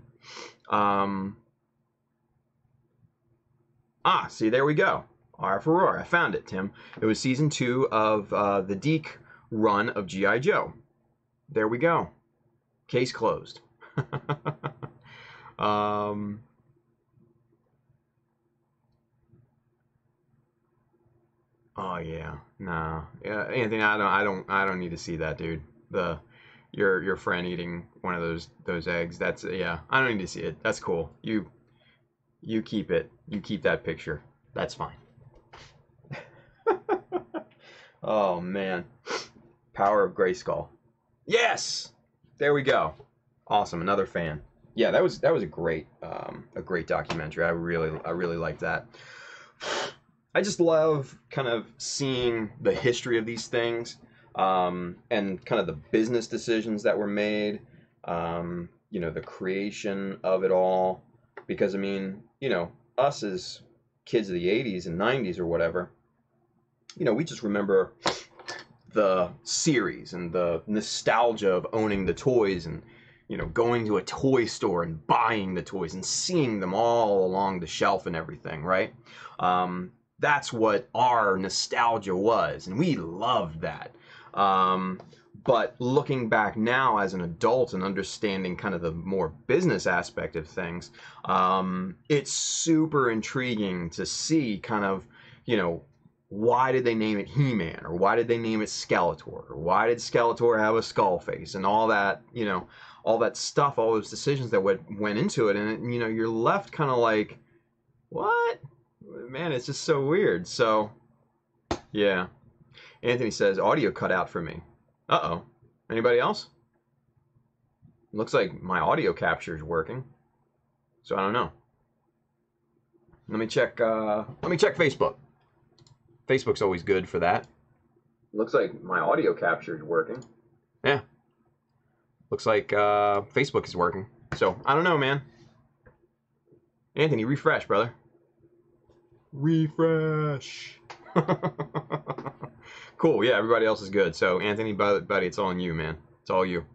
See, there we go. R for Roar. I found it, Tim. It was season 2 of the Deke run of G.I. Joe. There we go. Case closed. Oh yeah, no, yeah, Anthony, I don't need to see that, dude. Your friend eating one of those eggs. That's, yeah, I don't need to see it. That's cool. You keep it. You keep that picture. That's fine. Oh man, Power of Grayskull. Yes, there we go. Awesome, another fan. Yeah, that was a great documentary. I really liked that. I just love kind of seeing the history of these things, and kind of the business decisions that were made, you know, the creation of it all. Because, I mean, you know, us as kids of the 80s and 90s or whatever, you know, we just remember the series and the nostalgia of owning the toys and, you know, going to a toy store and buying the toys and seeing them all along the shelf and everything, right? That's what our nostalgia was, and we loved that. But looking back now as an adult and understanding kind of the more business aspect of things, it's super intriguing to see kind of, you know, why did they name it He-Man, or why did they name it Skeletor, or why did Skeletor have a skull face, and all that, you know, all that stuff, all those decisions that went into it, and, you know, you're left kind of like, what? Man, it's just so weird. So, yeah. Anthony says, audio cut out for me. Uh-oh. Anybody else? Looks like my audio capture is working. So I don't know. Let me check Facebook. Facebook's always good for that. Looks like my audio capture is working. Yeah. Looks like Facebook is working. So, I don't know, man. Anthony, refresh, brother. Refresh. Cool. Yeah, everybody else is good. So, Anthony, buddy, it's all on you, man. It's all you.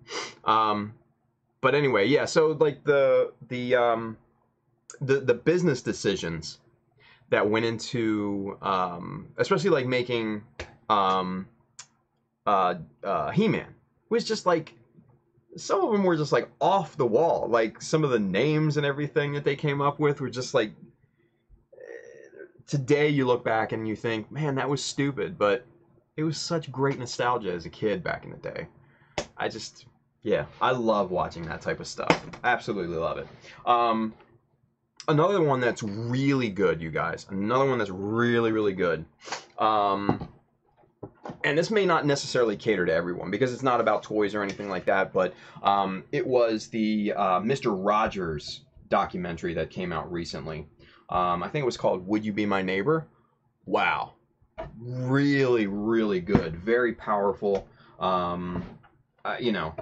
But anyway, yeah. So, like the business decisions that went into, especially like making He-Man, was just like, some of them were just like off the wall. Like some of the names and everything that they came up with were just like, today you look back and you think, man, that was stupid, but it was such great nostalgia as a kid back in the day. Yeah, I love watching that type of stuff. Absolutely love it. Another one that's really good, you guys. Another one that's really, really good. And this may not necessarily cater to everyone because it's not about toys or anything like that, but it was the Mr. Rogers documentary that came out recently. I think it was called Would You Be My Neighbor? Wow. Really, really good. Very powerful. You know,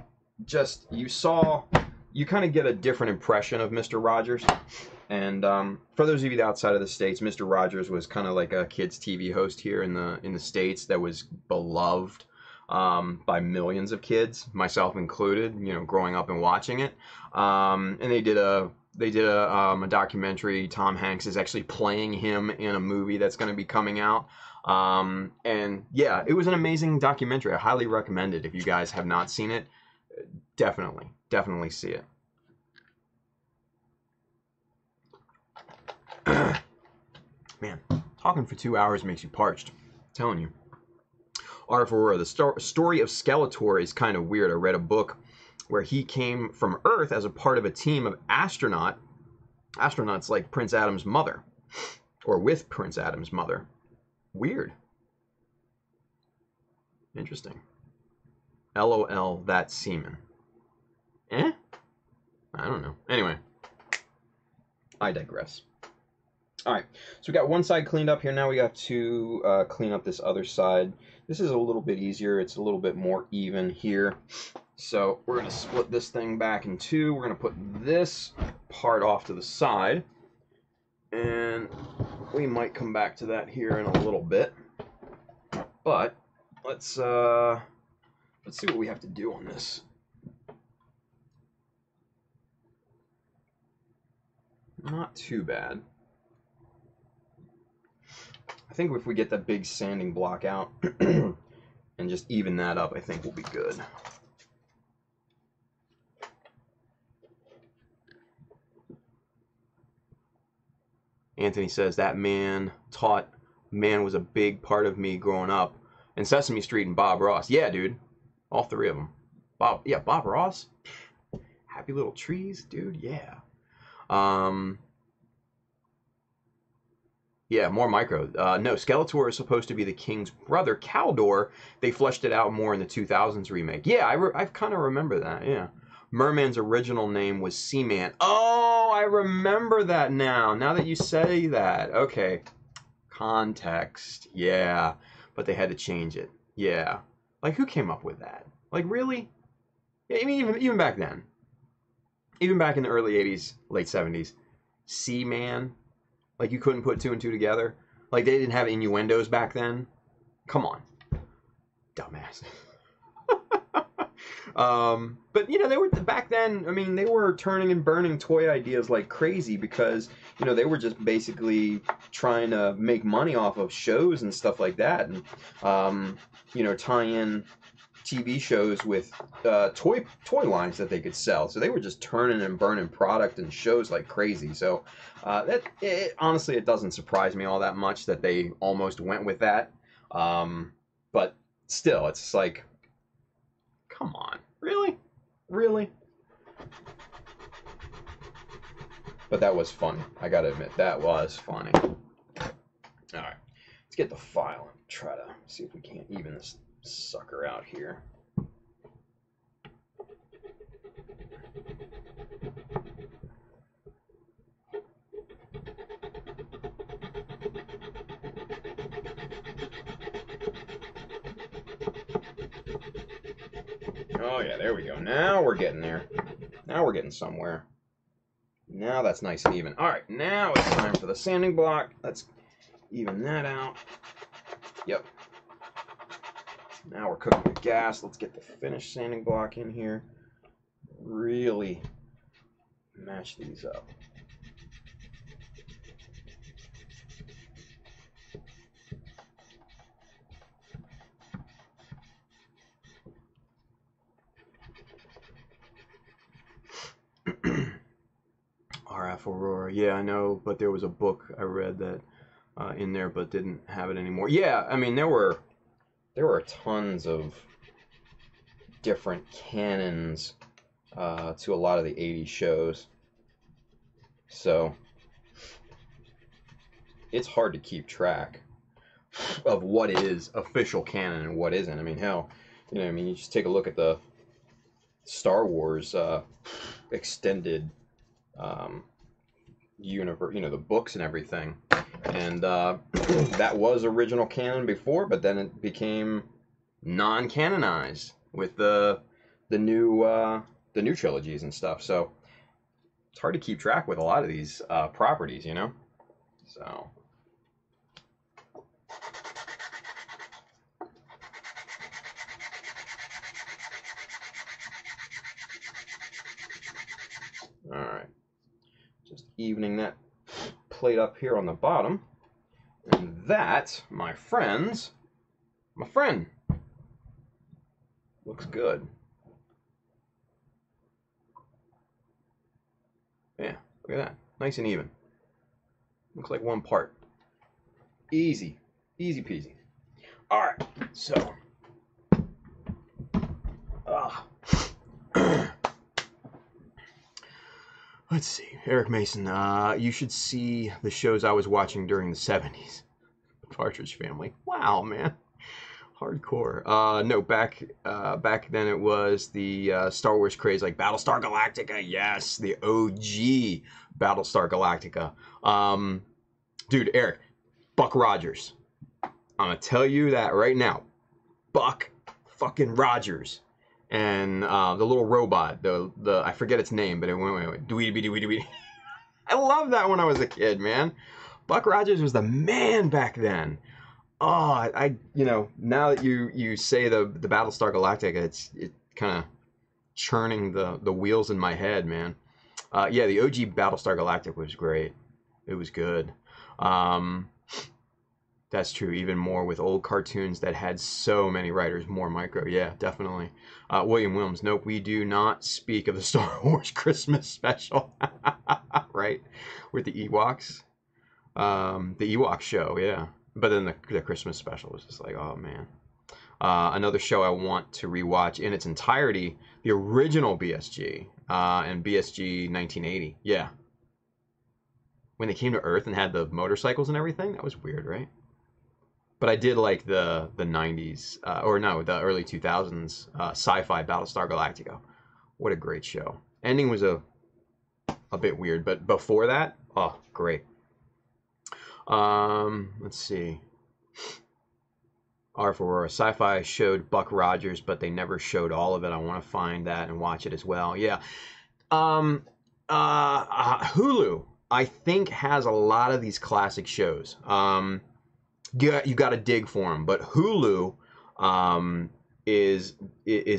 just you kind of get a different impression of Mr. Rogers. And for those of you outside of the States, Mr. Rogers was kind of like a kids' TV host here in the States that was beloved by millions of kids, myself included, you know, growing up and watching it. And they did a documentary. Tom Hanks is actually playing him in a movie that's going to be coming out. And yeah, it was an amazing documentary. I highly recommend it. If you guys have not seen it, definitely see it. Man, talking for 2 hours makes you parched. I'm telling you. R. Aurora, the story of Skeletor is kind of weird. I read a book where he came from Earth as a part of a team of astronauts like Prince Adam's mother, or with Prince Adam's mother. Weird. Interesting. LOL, that semen. I don't know. Anyway, I digress. All right, so we got one side cleaned up here. Now we got to clean up this other side. This is a little bit easier. It's a little bit more even here. So we're going to split this thing back in two. We're going to put this part off to the side. And we might come back to that here in a little bit. But let's see what we have to do on this. Not too bad. I think if we get that big sanding block out and just even that up, I think we'll be good. Anthony says that man was a big part of me growing up. And Sesame Street and Bob Ross. Yeah, dude. All three of them. Bob Ross. Happy Little Trees, dude. Yeah. Yeah, more micro. No, Skeletor is supposed to be the king's brother, Caldor. They fleshed it out more in the 2000s remake. Yeah, I kind of remember that, yeah. Merman's original name was Seaman. Oh, I remember that now. Now that you say that. Okay. Context. Yeah. But they had to change it. Yeah. Like, who came up with that? Like, really? Yeah, I mean, even back then. Even back in the early 80s, late 70s. Seaman. Like, you couldn't put two and two together. Like, they didn't have innuendos back then. Come on. Dumbass. But, you know, they were, back then, I mean, they were turning and burning toy ideas like crazy because, you know, they were just basically trying to make money off of shows and stuff like that. And, you know, tie in TV shows with toy lines that they could sell. So they were just turning and burning product and shows like crazy. So honestly, it doesn't surprise me all that much that they almost went with that. But still, it's like, come on, really? Really? But that was funny. I gotta admit, that was funny. All right, let's get the file and try to see if we can't even this sucker out here. Oh yeah, there we go. Now we're getting there. Now we're getting somewhere. Now that's nice and even. All right, now it's time for the sanding block. Let's even that out. Yep. Now we're cooking with gas. Let's get the finished sanding block in here. Really match these up. RF Aurora, yeah, I know, but there was a book I read that in there, but didn't have it anymore. Yeah, I mean there were tons of different canons to a lot of the 80s shows, so it's hard to keep track of what is official canon and what isn't. I mean, hell, you know, I mean, you just take a look at the Star Wars extended universe, you know, the books and everything, and that was original canon before, but then it became non-canonized with the new trilogies and stuff. So it's hard to keep track with a lot of these properties, you know. So all right, just evening that plate up here on the bottom, and that, my friends, my friend, looks good. Yeah, look at that, nice and even. Looks like one part. Easy, easy peasy. All right, so let's see, Eric Mason. You should see the shows I was watching during the 70s. Partridge Family. Wow, man. Hardcore. No, back then it was the Star Wars craze, like Battlestar Galactica. Yes, the OG Battlestar Galactica. Dude, Eric, Buck Rogers. I'm gonna tell you that right now. Buck fucking Rogers. And the little robot, the I forget its name, but it went dweeby. I loved that when I was a kid, man. Buck Rogers was the man back then. Oh, I you know, now that you say the Battlestar Galactica, it's kind of churning the wheels in my head, man. Yeah, the OG Battlestar Galactica was great. It was good. That's true. Even more with old cartoons that had so many writers, more micro. Yeah, definitely. William Wilms. Nope, we do not speak of the Star Wars Christmas special. Right? With the Ewoks. The Ewok show, yeah. But then the Christmas special was just like, oh man. Another show I want to rewatch in its entirety, the original BSG, and BSG 1980. Yeah. When they came to Earth and had the motorcycles and everything, that was weird, right? But I did like the 90s, or no, the early 2000s sci-fi Battlestar Galactica. What a great show. Ending was a bit weird, but before that, oh, great. Let's see. R for Aurora. Sci-fi showed Buck Rogers, but they never showed all of it. I want to find that and watch it as well. Yeah. Hulu, I think, has a lot of these classic shows. You got to dig for them, but Hulu is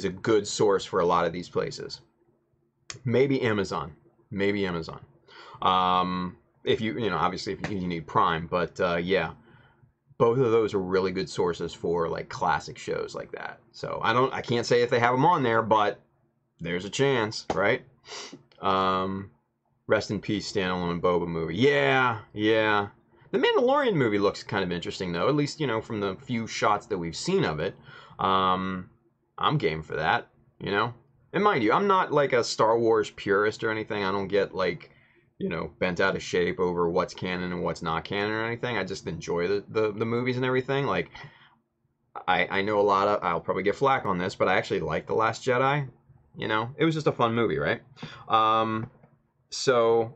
a good source for a lot of these places. Maybe Amazon. If you know, obviously if you need Prime, but yeah, both of those are really good sources for like classic shows like that. So I can't say if they have them on there, but there's a chance, right? Rest in peace, standalone Boba movie. Yeah. The Mandalorian movie looks kind of interesting though, at least, you know, from the few shots that we've seen of it. I'm game for that, you know. And mind you, I'm not like a Star Wars purist or anything. I don't get like, you know, bent out of shape over what's canon and what's not canon or anything. I just enjoy the movies and everything. Like, I know a lot of, I'll probably get flack on this, but I actually like The Last Jedi. You know, it was just a fun movie, right? So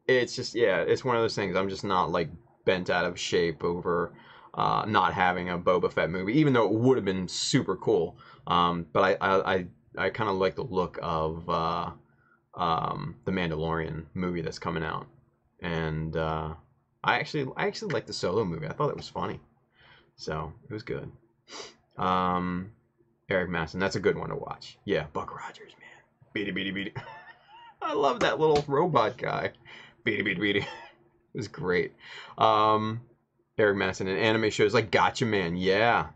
it's just, yeah, it's one of those things. I'm just not like bent out of shape over not having a Boba Fett movie, even though it would have been super cool. But I kind of like the look of the Mandalorian movie that's coming out, and I actually liked the Solo movie. I thought it was funny, so it was good. Eric Masson, that's a good one to watch. Yeah, Buck Rogers, man, beady beady beady. I love that little robot guy, beady beady beady. It was great. Eric Masson in anime shows like Gotcha Man. Yeah.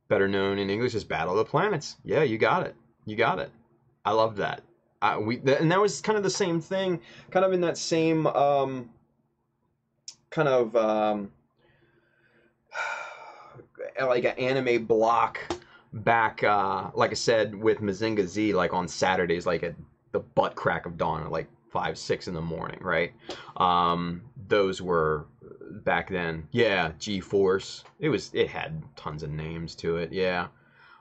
Better known in English as Battle of the Planets. Yeah, you got it. I love that. And that was kind of the same thing, kind of in that same like an anime block back, like I said, with Mazinga Z, like on Saturdays, like at the butt crack of dawn, at like 5, 6 in the morning, right? Those were back then. Yeah, G-Force. It had tons of names to it. Yeah.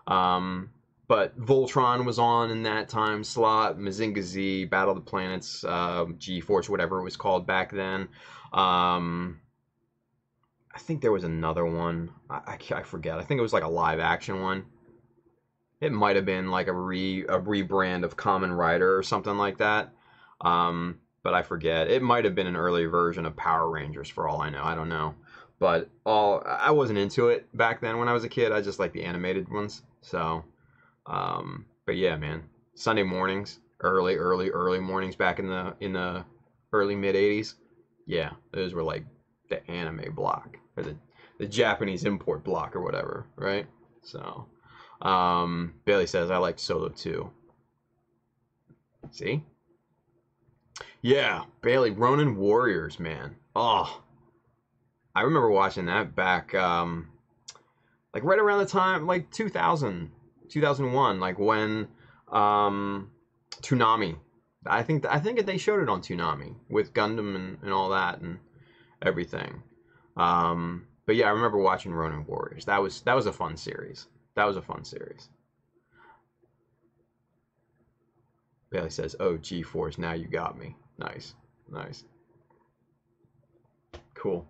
But Voltron was on in that time slot. Mazinga Z, Battle of the Planets, G-Force, whatever it was called back then. I think there was another one. I forget. I think it was like a live action one. It might have been like a rebrand of Kamen Rider or something like that. But I forget. It might have been an early version of Power Rangers for all I know. I don't know. But I wasn't into it back then when I was a kid. I just liked the animated ones. So, but yeah, man. Sunday mornings, early mornings back in the early mid 80s. Yeah, those were like the anime block, or the Japanese import block or whatever, right? So, Bailey says I liked Solo too. See? Yeah, Bailey, Ronin Warriors, man. Oh, I remember watching that back, like right around the time, like 2000, 2001, like when Toonami. I think they showed it on Toonami with Gundam and all that and everything. But yeah, I remember watching Ronin Warriors. That was a fun series. Bailey says, "Oh, G-Force, now you got me." Nice. Cool.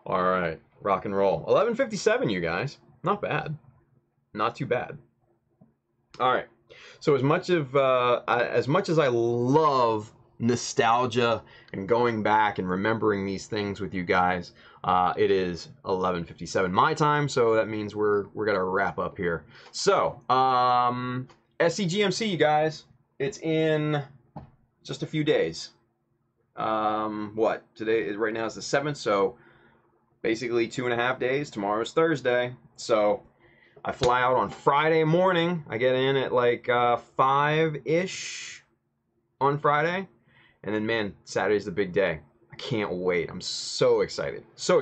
All right, rock and roll. 11:57, you guys. Not bad. Not too bad. All right. So as much as I love nostalgia and going back and remembering these things with you guys, it is 11:57 my time, so that means we're gonna wrap up here. So SCGMC, you guys, it's in just a few days. What today is? Right now is the 7th, so basically 2.5 days. Tomorrow's Thursday, so I fly out on Friday morning. I get in at like 5-ish on Friday. And then, man, Saturday's the big day. I can't wait. I'm so excited. So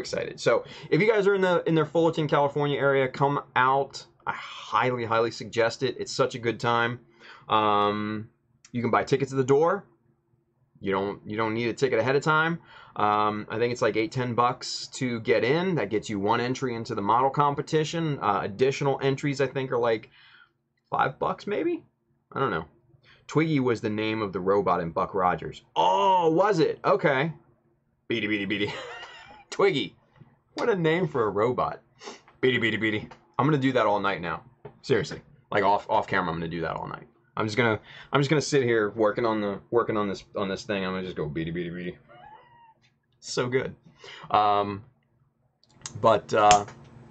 if you guys are in the Fullerton, California area, come out. I highly suggest it. It's such a good time. You can buy tickets at the door. You don't need a ticket ahead of time. I think it's like $8-10 to get in. That gets you one entry into the model competition. Additional entries, I think, are like $5 maybe. I don't know. Twiggy was the name of the robot in Buck Rogers. Oh, was it? Okay. Beady. Twiggy. What a name for a robot. Beady. I'm gonna do that all night now. Seriously. Like off camera, I'm gonna do that all night. I'm just gonna sit here working on this thing. I'm gonna just go beady. So good. Yeah,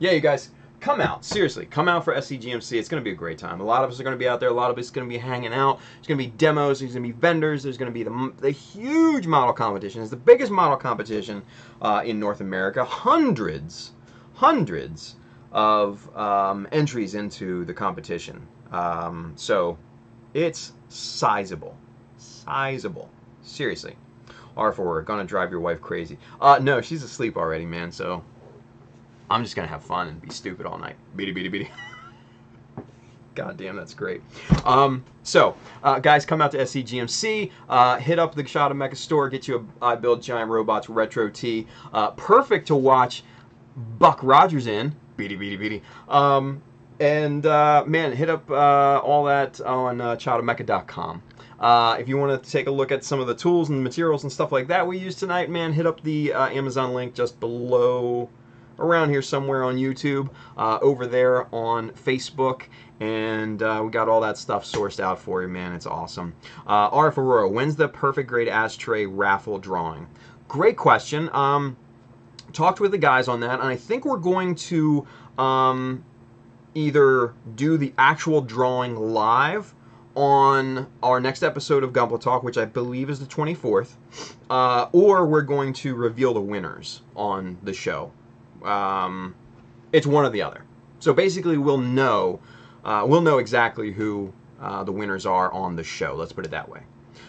you guys, come out. Seriously, come out for SCGMC. It's going to be a great time. A lot of us are going to be out there. A lot of us are going to be hanging out. There's going to be demos. There's going to be vendors. There's going to be the huge model competition. It's the biggest model competition in North America. Hundreds of entries into the competition. So it's sizable. Seriously. R4, gonna drive your wife crazy. No, she's asleep already, man, so I'm just gonna have fun and be stupid all night. Beady. God damn, that's great. Guys, come out to SCGMC. Hit up the Shot of Mecha store. Get you a I Build Giant Robots retro tee. Perfect to watch Buck Rogers in. Beady. Man, hit up all that on shotofmecha.com. If you want to take a look at some of the tools and materials and stuff like that we used tonight, man, hit up the Amazon link just below, around here somewhere on YouTube, over there on Facebook, and we got all that stuff sourced out for you, man. It's awesome. RF Aurora, when's the perfect grade ashtray raffle drawing? Great question. Talked with the guys on that, and I think we're going to either do the actual drawing live on our next episode of Gumbo Talk, which I believe is the 24th, or we're going to reveal the winners on the show. It's one or the other. So basically, we'll know exactly who the winners are on the show. Let's put it that way.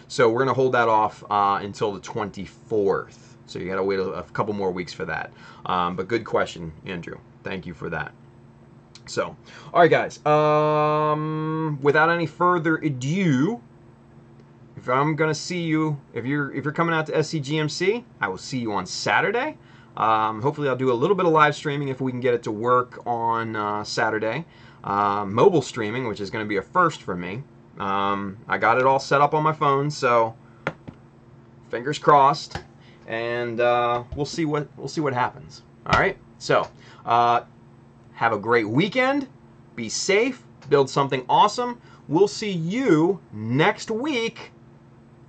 So we're gonna hold that off until the 24th. So you gotta wait a couple more weeks for that. But good question, Andrew. Thank you for that. So, all right, guys. Without any further ado, if I'm gonna see you, if you're coming out to SCGMC, I will see you on Saturday. Hopefully, I'll do a little bit of live streaming if we can get it to work on Saturday. Mobile streaming, which is going to be a first for me. I got it all set up on my phone, so fingers crossed, and we'll see what happens. All right. So, have a great weekend. Be safe. Build something awesome. We'll see you next week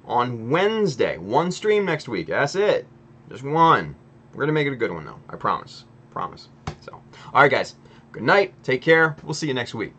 on Wednesday. One stream next week. That's it. Just one. We're going to make it a good one, though. I promise. Promise. So, all right, guys. Good night. Take care. We'll see you next week.